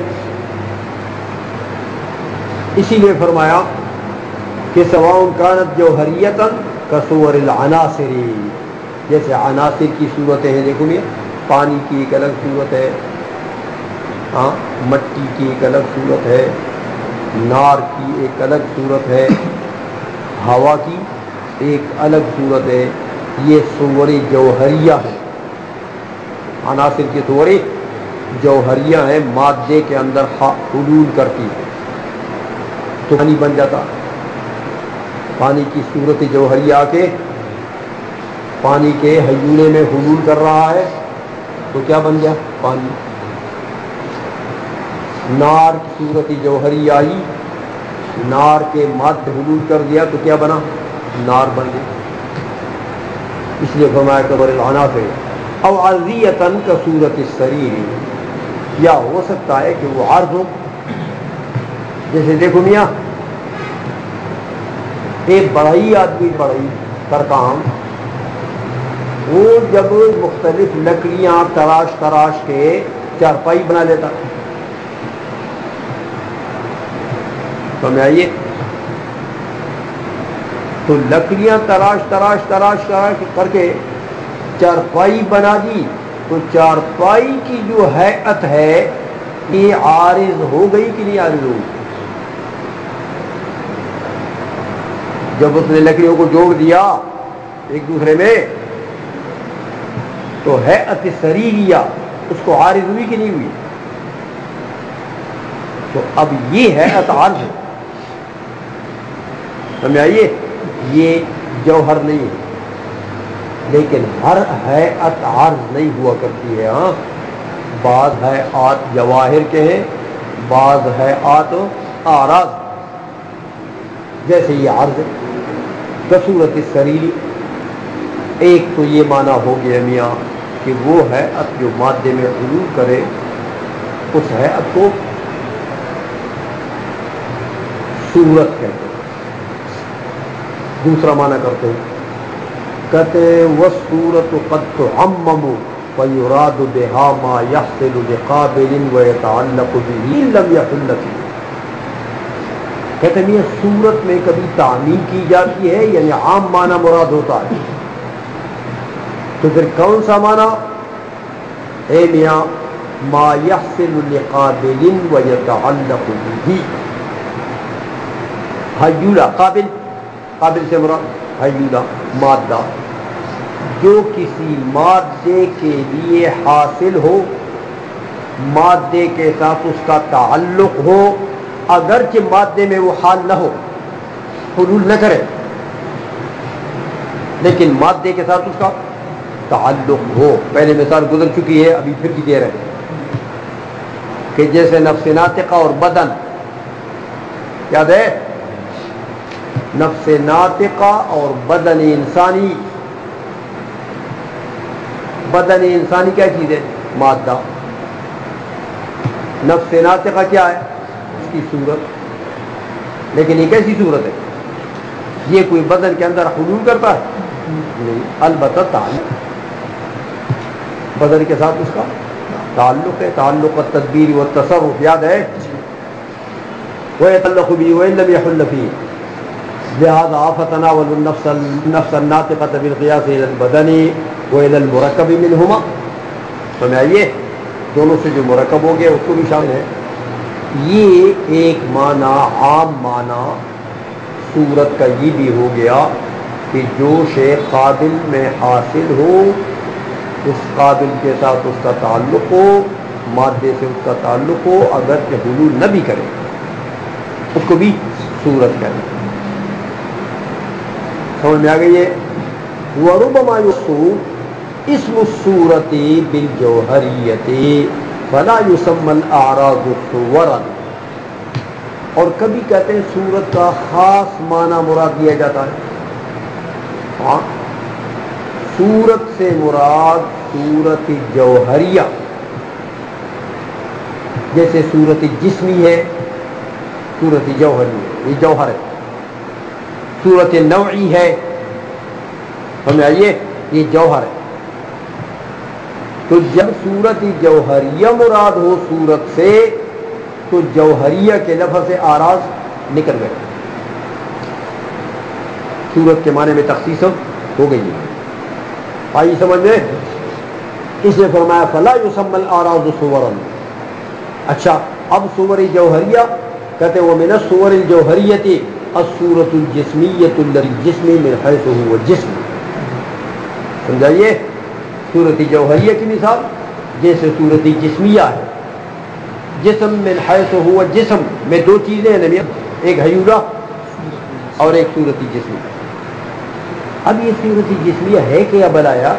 اسی لیے فرمایا کہ سواء کانت جوہریتاً کصور العناصر، جیسے عناصر کی صورتیں ہیں، دیکھو یہ پانی کی ایک الگ صورت ہے، ہاں مٹی کی ایک الگ صورت ہے، نار کی ایک الگ صورت ہے، ہوا کی ایک الگ صورت ہے، یہ صور جوہریہ ہے۔ عناصر کی صور جوہریہ ہیں، مادے کے اندر حلول کرتی ہے، تو پانی بن جاتا، پانی کی صورت جوہریہ آ کے پانی کے ہیولے میں حلول کر رہا ہے تو کیا بن گیا؟ پانی۔ نار کی صورت جوہری آئی، نار کے مادے حلول کر دیا تو کیا بنا؟ نار بن گئی۔ اس لیے فرمایا کبر العناصر او عرضیتاً کصورت السریر، یا ہو سکتا ہے کہ وہ عرض ہو، جیسے دیکھو میاں ایک بڑھئی آدمی، بڑھئی ترکام، وہ جب مختلف لکڑیاں تراش کے چارپائی بنا لیتا، سمجھ آئیے؟ تو لکڑیاں تراش کر کے چارپائی بنا دی، تو چارپائی کی جو ہیئت ہے یہ عارض ہو گئی کہ نہیں عارض ہوئی؟ جب اس نے لکڑیوں کو جوڑ دیا ایک دوسرے میں تو ہیئت سریریہ اس کو عارض ہوئی کہ نہیں ہوئی؟ تو اب یہ ہیئت عارض ہے، سمجھ آئیے؟ یہ جوہر نہیں ہے، لیکن ہر ہیئت عارض نہیں ہوا کرتی ہے۔ ہاں بعض ہیئات جواہر کے ہیں، بعض ہیئات اعراض، جیسے یہ عرض ہے کصورت السریر۔ ایک تو یہ معنی ہو گیا میاں کہ وہ ہیئت جو مادے میں حلول کرے اس ہیئت کو صورت کہتے ہیں۔ دوسرا معنی کرتے ہیں، کہتے ہیں والصورت قد تعمم فیراد بها ما يحصل لقابل ويتعلق به لم يحل فيه۔ کہتے ہیں یہ صورت میں کبھی تعمیم کی جاتی ہے، یعنی عام معنی مراد ہوتا ہے، تو پھر کون سا معنی؟ اے میاں ما يحصل لقابل ويتعلق به، حیولہ قابل سے مراد حیولہ مادہ، جو کسی مادے کے لیے حاصل ہو، مادے کے ساتھ اس کا تعلق ہو، اگرچہ مادے میں وہ حال نہ ہو، حلول نہ کرے، لیکن مادے کے ساتھ اس کا تعلق ہو۔ پہلے مثال گزر چکی ہے، ابھی پھر بھی دے رہے ہیں کہ جیسے نفس ناطقہ اور بدن، یاد ہے؟ نفس ناطقہ اور بدن انسانی، بدن انسانی کیا چیز ہے؟ مادہ۔ نفس ناطقہ کیا ہے؟ اس کی صورت، لیکن یہ کیسی صورت ہے؟ یہ کوئی بدن کے اندر حلول کرتا ہے؟ نہیں، البتہ تعلق، بدن کے ساتھ اس کا تعلق ہے، تعلق التدبیر والتصرف، یاد ہے؟ وَيَتَعَلَّقُ بِهِ وَإِن لَّمْ يَحُلَّ فِيهِ، لہذا فَتَنَاوَلُ النَّفْسَ النَّاطِقَةَ بِالْقِيَاسِ إِلَى الْبَدَنِ وَإِلَى الْمُرَكَّبِ مِنْهُمَا۔ سمجھائیے، دونوں سے جو مرکب ہو گیا اس کو بھی شامل ہے۔ یہ ایک معنی، عام معنی صورت کا یہ بھی ہو گیا کہ جو شے قابل میں حاصل ہو، اس قابل کے ساتھ اس کا تعلق ہو، مادے سے اس کا تعلق ہو، اگر کہ حلول نہ بھی کرے اس کو بھی صورت کہتے ہیں۔ سمجھ میں آ گئی ہے؟ وَرُبَّمَا يُصُورُ اسم الصورت بالجوہریت فلا يسمى الاعراض صورا، اور کبھی کہتے ہیں صورت کا خاص معنی مراد دیا جاتا ہے۔ ہاں، صورت سے مراد صورت جوہریہ، جیسے صورت جسمی ہے، صورت جوہری ہے، یہ جوہر ہے۔ صورت نوعی ہے، سمجھ آئیے، یہ جوہر ہے۔ تو جب صورت جوہریہ مراد ہو صورت سے، تو جوہریہ کے لفظ سے آراز نکل گئے. صورت کے معنی میں تخصیص ہو گئی ہے. آئی سمجھ میں؟ اس نے فرمایا فلا یسمی الاعراض صورا. اچھا اب صور جوہریہ کہتے وہ من الصور الجوہریۃ الصورۃ الجسمیۃ الجسم من حیث هو جسم. سمجھائیے؟ صورت جوہریہ کی مثال جیسے صورت جسمیہ ہے. جسم من حیث هو جسم میں دو چیزیں ہیں، ایک حیولہ اور ایک صورت جسمیہ. اب یہ صورت جسمیہ ہے کیا بلایا؟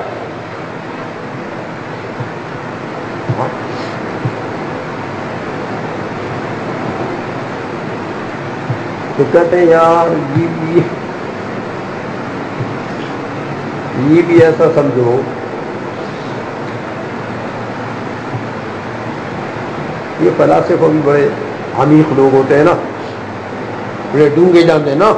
تو کہتے ہیں یار یہ بھی ایسا سمجھو یہ فلاسفہ بھی بڑے عمیق لوگ ہوتے ہیں نا، بڑے ڈونگے جانتے ہیں نا.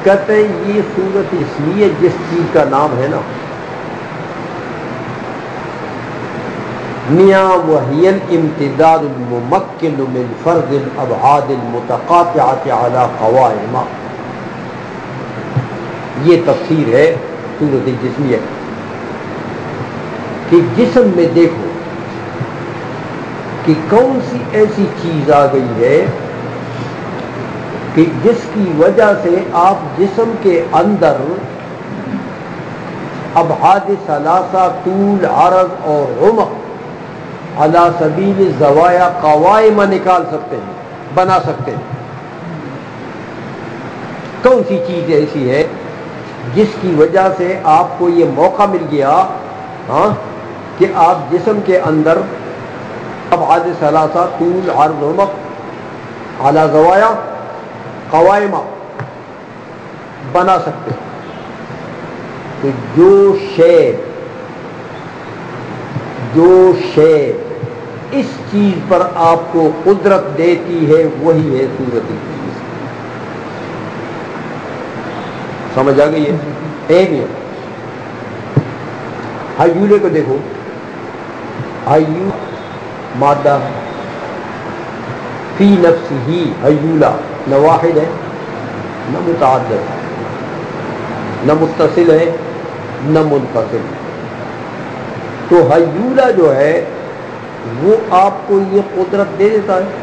کہتے ہیں یہ صورت اسمیہ جس چیز کا نام ہے نا میاں وہی الامتداد الممکن من فرض الابعاد المتقاطعۃ علی قوائم. یہ تفسیر ہے صورت جسمیہ کہ جسم میں دیکھو کہ کون سی ایسی چیز آ گئی ہے کہ جس کی وجہ سے آپ جسم کے اندر ابعاد ثلاثہ طول عرض اور عمق علی سبیل الزوایا قوائم نکال سکتے ہیں، بنا سکتے ہیں. کون سی چیز ایسی ہے جس کی وجہ سے آپ کو یہ موقع مل گیا کہ آپ جسم کے اندر ابعاد ثلاثہ طول عرض عمق علی زوایا قوائم بنا سکتے ہیں. تو جو شے اس چیز پر آپ کو قدرت دیتی ہے وہی ہے صورت جسمیہ. سمجھ آ گئی ہے؟ ایک نہیں. حیولے کو دیکھو، حیو مادہ فی نفسہ ہی حیولہ نہ واحد ہے نہ متعدد ہے، نہ متصل ہے نہ منفصل. تو حیولہ جو ہے وہ آپ کو یہ قدرت دے دیتا ہے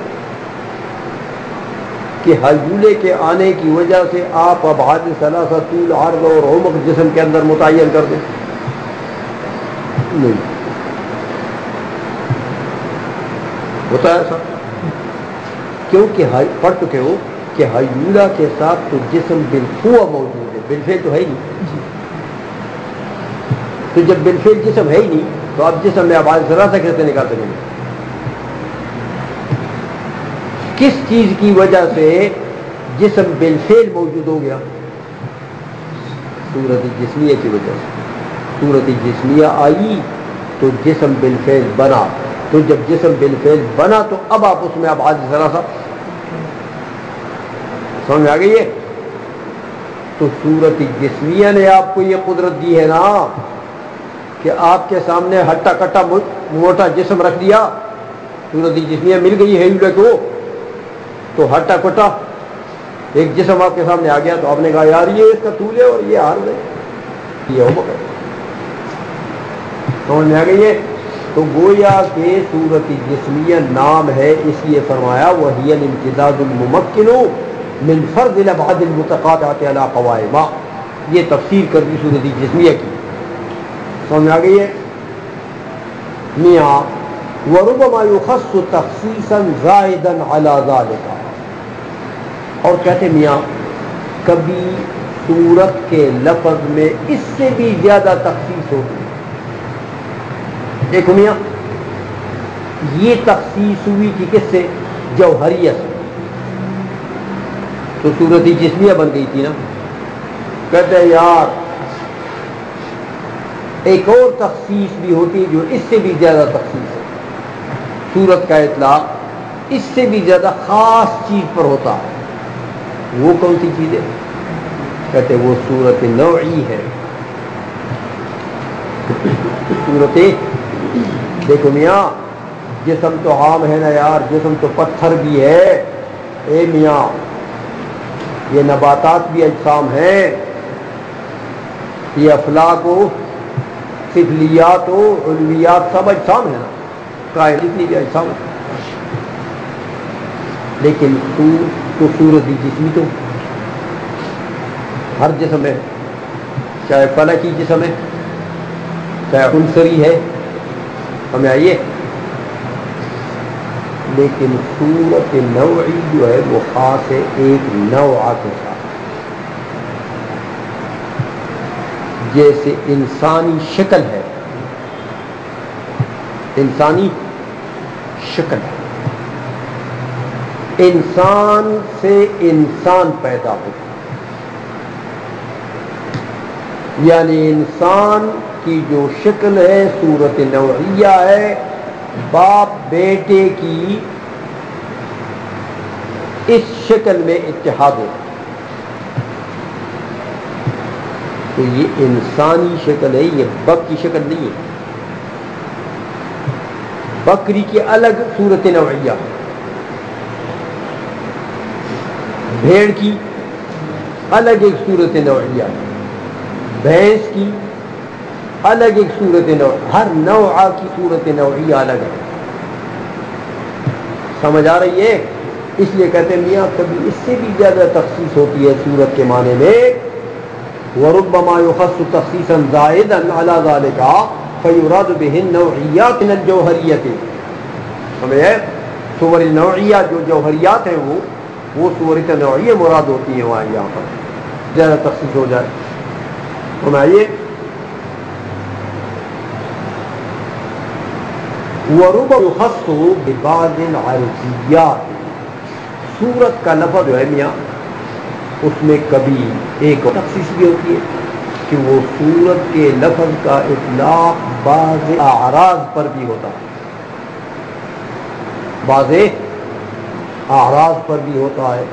کہ حیولے کے آنے کی وجہ سے آپ ابعاد ثلاثہ طول عرض اور عمق جسم کے اندر متعین کر دیں. نہیں ہوتا ہے ایسا، کیونکہ پڑھ چکے ہو کہ حیولہ کے ساتھ تو جسم بالقوہ موجود ہے، بالفعل تو ہے ہی نہیں. تو جب بالفعل جسم ہے ہی نہیں تو آپ جسم میں ابعاد ثلاثہ کیسے نکال سکیں گے؟ کس چیز کی وجہ سے جسم بالفعل موجود ہو گیا؟ صورت جسمیہ کی وجہ سے. صورت جسمیہ آئی تو جسم بالفعل بنا. تو جب جسم بالفعل بنا تو اب آپ اس میں ابعاد ثلاثہ سمجھ آ گئی ہے. تو صورت جسمیہ نے آپ کو یہ قدرت دی ہے نا کہ آپ کے سامنے ہٹا کٹا موٹا جسم رکھ دیا، صورت جسمیہ مل گئی ہے کو. تو ہٹا کٹا ایک جسم آپ کے سامنے آ گیا تو آپ نے کہا یار یہ اس کا طول ہے اور یہ عرض ہے، یہ عمق ہے. سمجھ میں آ گئی ہے؟ تو گویا کہ صورت جسمیہ نام ہے، اس لیے فرمایا وہی الامتداد الممکن من فرض الابعاد المتقاطعۃ علی قوائم. یہ تفسیر کر دی صورت جسمیہ کی. سمجھ میں آ گئی ہے؟ میاں وربما یخص تخصیصا زائدا علی ذلک. اور کہتے میاں کبھی صورت کے لفظ میں اس سے بھی زیادہ تخصیص ہوتی ہے. دیکھو میاں یہ تخصیص ہوئی کہ کس سے؟ جوہریہ سے. تو صورت جسمیہ بن گئی تھی نا. کہتے ہیں یار ایک اور تخصیص بھی ہوتی ہے جو اس سے بھی زیادہ تخصیص ہے. صورت کا اطلاق اس سے بھی زیادہ خاص چیز پر ہوتا ہے. وہ کون سی چیز ہے؟ کہتے وہ صورت نوعی ہے. صورت دیکھو میاں جسم تو عام ہے نا یار، جسم تو پتھر بھی ہے، اے میاں یہ نباتات بھی اجسام ہیں، یہ افلاک و سفلیات و علویات سب اجسام ہیں نا، کائنات جتنی بھی اجسام ہے، لیکن تو صورت بھی جسمی تو ہر جسم ہے، چاہے فلکی جسم ہے چاہے عنصری ہے، ہمیں آئیے، لیکن صورت نوعی جو ہے وہ خاص ہے ایک نوع کے ساتھ، جیسے انسانی شکل ہے، انسانی شکل ہے، انسان سے انسان پیدا ہوتا ہے، یعنی انسان کی جو شکل ہے صورت نوعیہ ہے، باپ بیٹے کی اس شکل میں اتحاد ہو، تو یہ انسانی شکل ہے، یہ بک کی شکل نہیں ہے، بکری کی الگ صورت نوعیہ، بھیڑ کی الگ ایک صورت نوعیہ، بھینس کی الگ ایک صورت نوع، ہر نوع کی صورت نوعیہ الگ ہے، سمجھ آ رہی ہے؟ اس لیے کہتے ہیں میاں کبھی اس سے بھی زیادہ تخصیص ہوتی ہے صورت کے معنی میں، وَرُبَّمَا يُخَصُّ تَخْصِيصًا زَائِدًا عَلَى ذَلِكَ فَيُرَادُ بِهِ النَّوْعِيَّاتُ مِنَ الْجَوْهَرِيَّةِ، ہمیں صور نوعیہ جو جوہریات ہیں وہ صورت نوعیہ مراد ہوتی ہیں وہاں، یہاں پر زیادہ تخصیص ہو جائے، ہم آئیے، وَرُبَّمَا يُخَصُّ بِبَعْضِ الْعَرْضِيَّاتِ، صورت کا لفظ جو ہے میاں اس میں کبھی ایک تخصیص بھی ہوتی ہے کہ وہ صورت کے لفظ کا اطلاق بعض اعراض پر بھی ہوتا ہے، بعض اعراض پر بھی ہوتا ہے،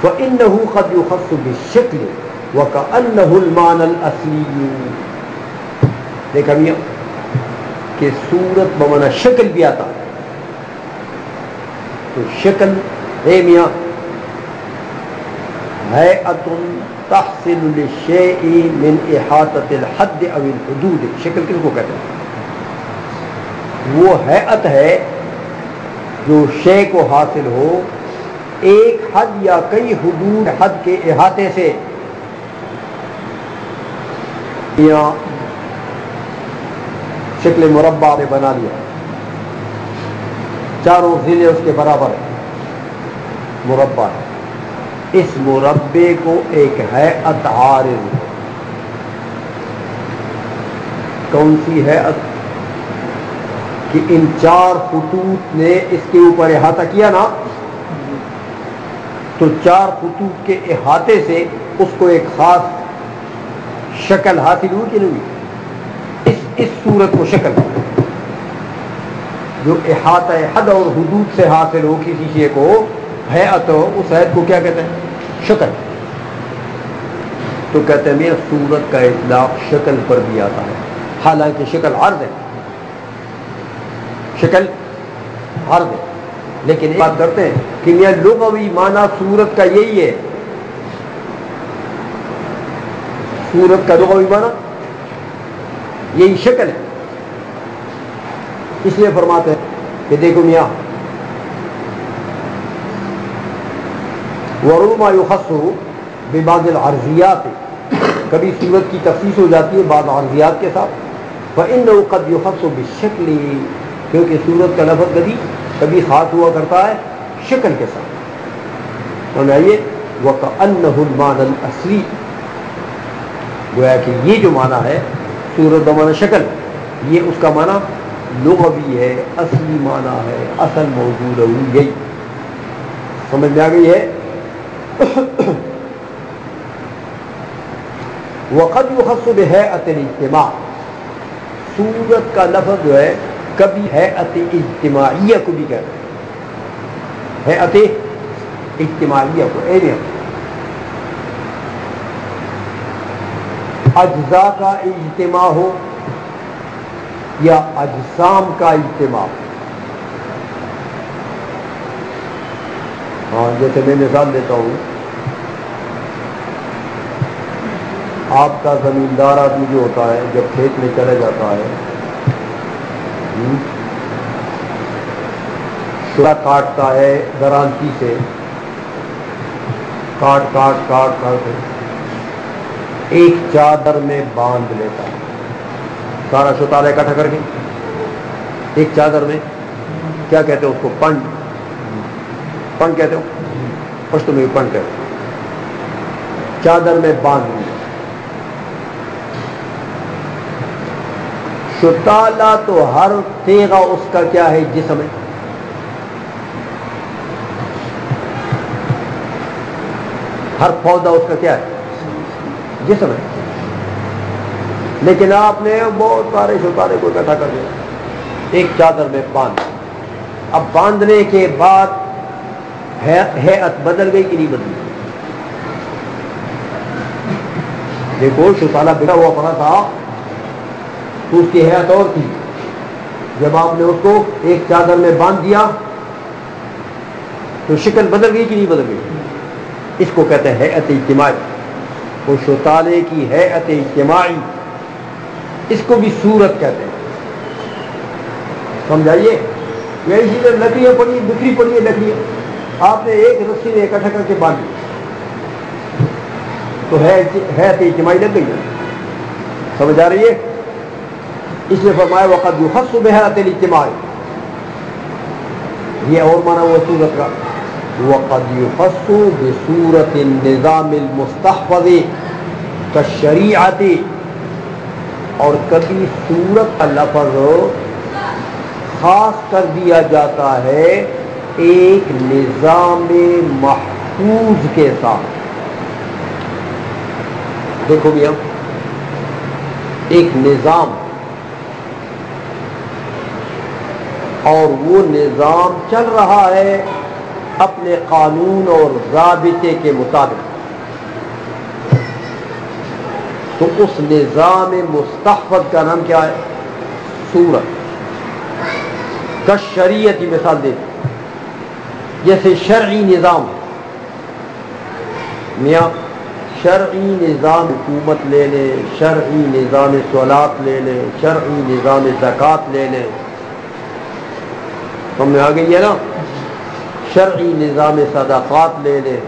فَإِنَّهُ قَدْ يُخَصُّ بِالشَّكْلِ وَكَأَنَّهُ الْمَعْنَى الْأَصْلِيُّ، دیکھا میاں کہ صورت بمعنی شکل بھی آتا ہے، تو شکل اے میاں ہیئۃ تحصل للشیء من احاطۃ الحد او الحدود، شکل کس کو کہتے ہیں؟ وہ ہیئت ہے جو شے کو حاصل ہو ایک حد یا کئی حدود حد کے احاطے سے، یا شکل مربع میں بنا لیا، چاروں ضلع اس کے برابر ہے، مربع ہے، اس مربع کو ایک ہیئت عارض، کون سی ہیئت؟ کہ ان چار خطوط نے اس کے اوپر احاطہ کیا نا، تو چار خطوط کے احاطے سے اس کو ایک خاص شکل حاصل ہوئی کہ نہیں ہوئی؟ اس صورت کو شکل جو احاطہ حد اور حدود سے حاصل ہو کسی شے کو، ہیئت ہو، اس ہیئت کو کیا کہتے ہیں؟ شکل۔ تو کہتے ہیں صورت کا اطلاق شکل پر بھی آتا ہے، حالانکہ شکل عرض ہے، شکل عرض ہے، لیکن ایک بات کرتے ہیں کہ لغوی معنی صورت کا یہی ہے، صورت کا لغوی معنی یہی شکل ہے، اس لیے فرماتے ہیں کہ دیکھو میاں وَرُبَّمَا يُخَصُّ بِبَعْضِ الْعَرْضِيَّاتِ، کبھی صورت کی تخصیص ہو جاتی ہے بعض عرضیات کے ساتھ، فَإِنَّهُ قَدْ يُخَصُّ بِالشَّكْلِ، کیونکہ صورت کا لفظ کبھی خاص ہوا کرتا ہے شکل کے ساتھ، سمجھائیے، وَكَأَنَّهُ الْمَعْنَى الْأَصْلِي، گویا کہ یہ جو معنی ہے صورت بمعنی شکل، یہ اس کا معنی لغوی ہے، اصلی معنی ہے، اصل موضوع ہے یہی، سمجھ میں آ گئی ہے؟ وقد يخص بهيئة الاجتماع، صورت کا لفظ جو ہے کبھی ہیئت اجتماعیہ کو بھی کہتے ہیں، ہیئت اجتماعیہ کو، اجزاء کا اجتماع ہو، یا اجسام کا اجتماع. ہاں جیسے میں مثال دیتا ہوں، آپ کا زمیندار آدمی جو ہوتا ہے جب کھیت میں چلا جاتا ہے شرا کاٹتا ہے درانتی سے، کاٹ کاٹ کاٹ کاٹ ایک چادر میں باندھ لیتا ہے، سارا شتارا اکٹھا کر کے ایک چادر میں، کیا کہتے ہیں اس کو؟ پنڈ. پنڈ کہتے ہو پشتو میں پنڈ کہتے ہیں. چادر میں باندھ لیا. شتالا تو ہر تیغہ اس کا کیا ہے؟ جسم ہے. ہر پودا اس کا کیا ہے؟ جسم ہے. لیکن آپ نے بہت سارے شتارے کو اکٹھا کر دیا، ایک چادر میں باندھ. اب باندھنے کے بعد ہیئت بدل گئی کہ نہیں بدلی؟ دیکھو شتالا بگڑا ہوا پڑا تھا تو اس کی حیات اور تھی. جب آپ نے اس کو ایک چادر میں باندھ دیا تو شکل بدل گئی کہ نہیں بدل گئی؟ اس کو کہتے ہیں حیات اجتماعی. وہ شتالے کی حیات اجتماعی، اس کو بھی صورت کہتے ہیں. سمجھائیے. یہی چیزیں لکڑیاں پڑی بکھری پڑی ہے، لکڑیاں آپ نے ایک رسی میں اکٹھا کر کے باندھ دی تو حیات اجتماعی لگ گئی نا. سمجھ آ رہی ہے؟ اس لیے فرمایا وقد یخص بحیات الاجتماع. یہ اور مانا وہ صورت کا وقد یخص بصورت النظام المستحفظ کالشریعۃ. اور کبھی صورت کا لفظ خاص کر دیا جاتا ہے ایک نظام محفوظ کے ساتھ. دیکھو بھی ہم ایک نظام، اور وہ نظام چل رہا ہے اپنے قانون اور ضابطے کے مطابق، تو اس نظام مستحفظ کا نام کیا ہے؟ صورت. کالشریعت کی مثال دے جیسے شرعی نظام. میاں شرعی نظام حکومت لے لیں، شرعی نظام صلاۃ لے لیں، شرعی نظام زکوٰۃ لے لیں، ہم نے آ گئی ہے نا. شرعی نظام صدقات لے لیں.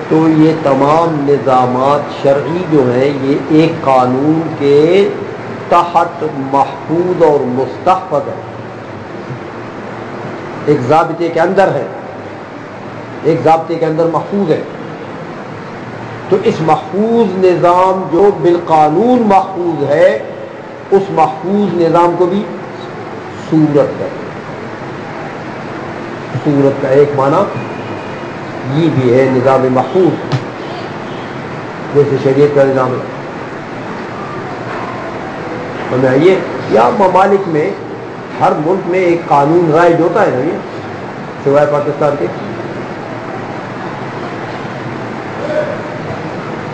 تو یہ تمام نظامات شرعی جو ہیں یہ ایک قانون کے تحت محفوظ اور مستحفظ ہے، ایک ضابطے کے اندر ہے، ایک ضابطے کے اندر محفوظ ہے. تو اس محفوظ نظام جو بالقانون محفوظ ہے، اس محفوظ نظام کو بھی صورت ہے. صورت کا ایک معنی یہ بھی ہے نظام محفوظ، جیسے شریعت کا نظام ہے. آئیے یا ممالک میں ہر ملک میں ایک قانون رائج ہوتا ہے نا، یہ سوائے پاکستان کے.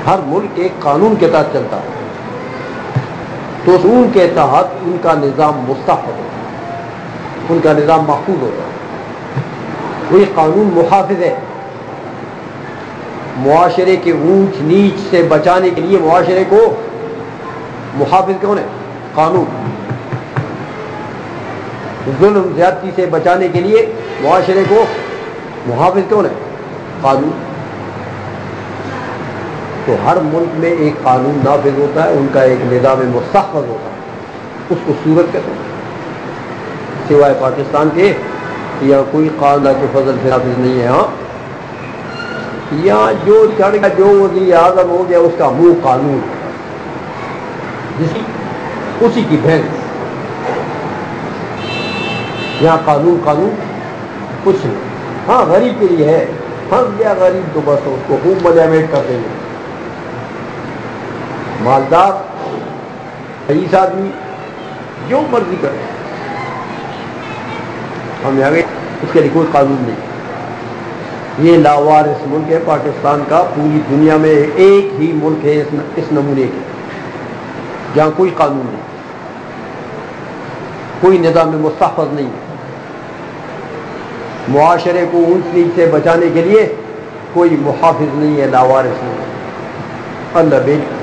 ہر ملک ایک قانون کے تحت چلتا ہے، تو ان کے تحت ان کا نظام مستحفظ ہوتا ہے، ان کا نظام محفوظ ہوتا ہے. وہی قانون محافظ ہے. معاشرے کے اونچ نیچ سے بچانے کے لیے معاشرے کو محافظ کون ہے؟ قانون. ظلم زیادتی سے بچانے کے لیے معاشرے کو محافظ کون ہے؟ قانون. تو ہر ملک میں ایک قانون نافذ ہوتا ہے، ان کا ایک نظام مستحفظ ہوتا ہے، اس کو صورت کہتے ہیں. سوائے پاکستان کے یا کوئی قانون کے فضل سے نافذ نہیں ہے. ہاں یہاں جو چڑھ گیا، جو وزیر اعظم ہو گیا، اس کا منہ قانون، اسی کی بھینس. یہاں قانون کچھ نہیں. ہاں غریب کے لیے ہے، پھنس گیا غریب تو بس اس کو خوب ملیامیٹ کر دیں گے. مالدار رئیس آدمی جو مرضی کرے، ہم آگے اس کے لیے کوئی قانون نہیں. یہ لاوارث ملک ہے پاکستان کا. پوری دنیا میں ایک ہی ملک ہے اس نمونے کے. جہاں کوئی قانون نہیں، کوئی نظام مستحفظ نہیں، معاشرے کو اونچ نیچ سے بچانے کے لیے کوئی محافظ نہیں ہے، لاوارث نہیں ہے، اللہ بیچ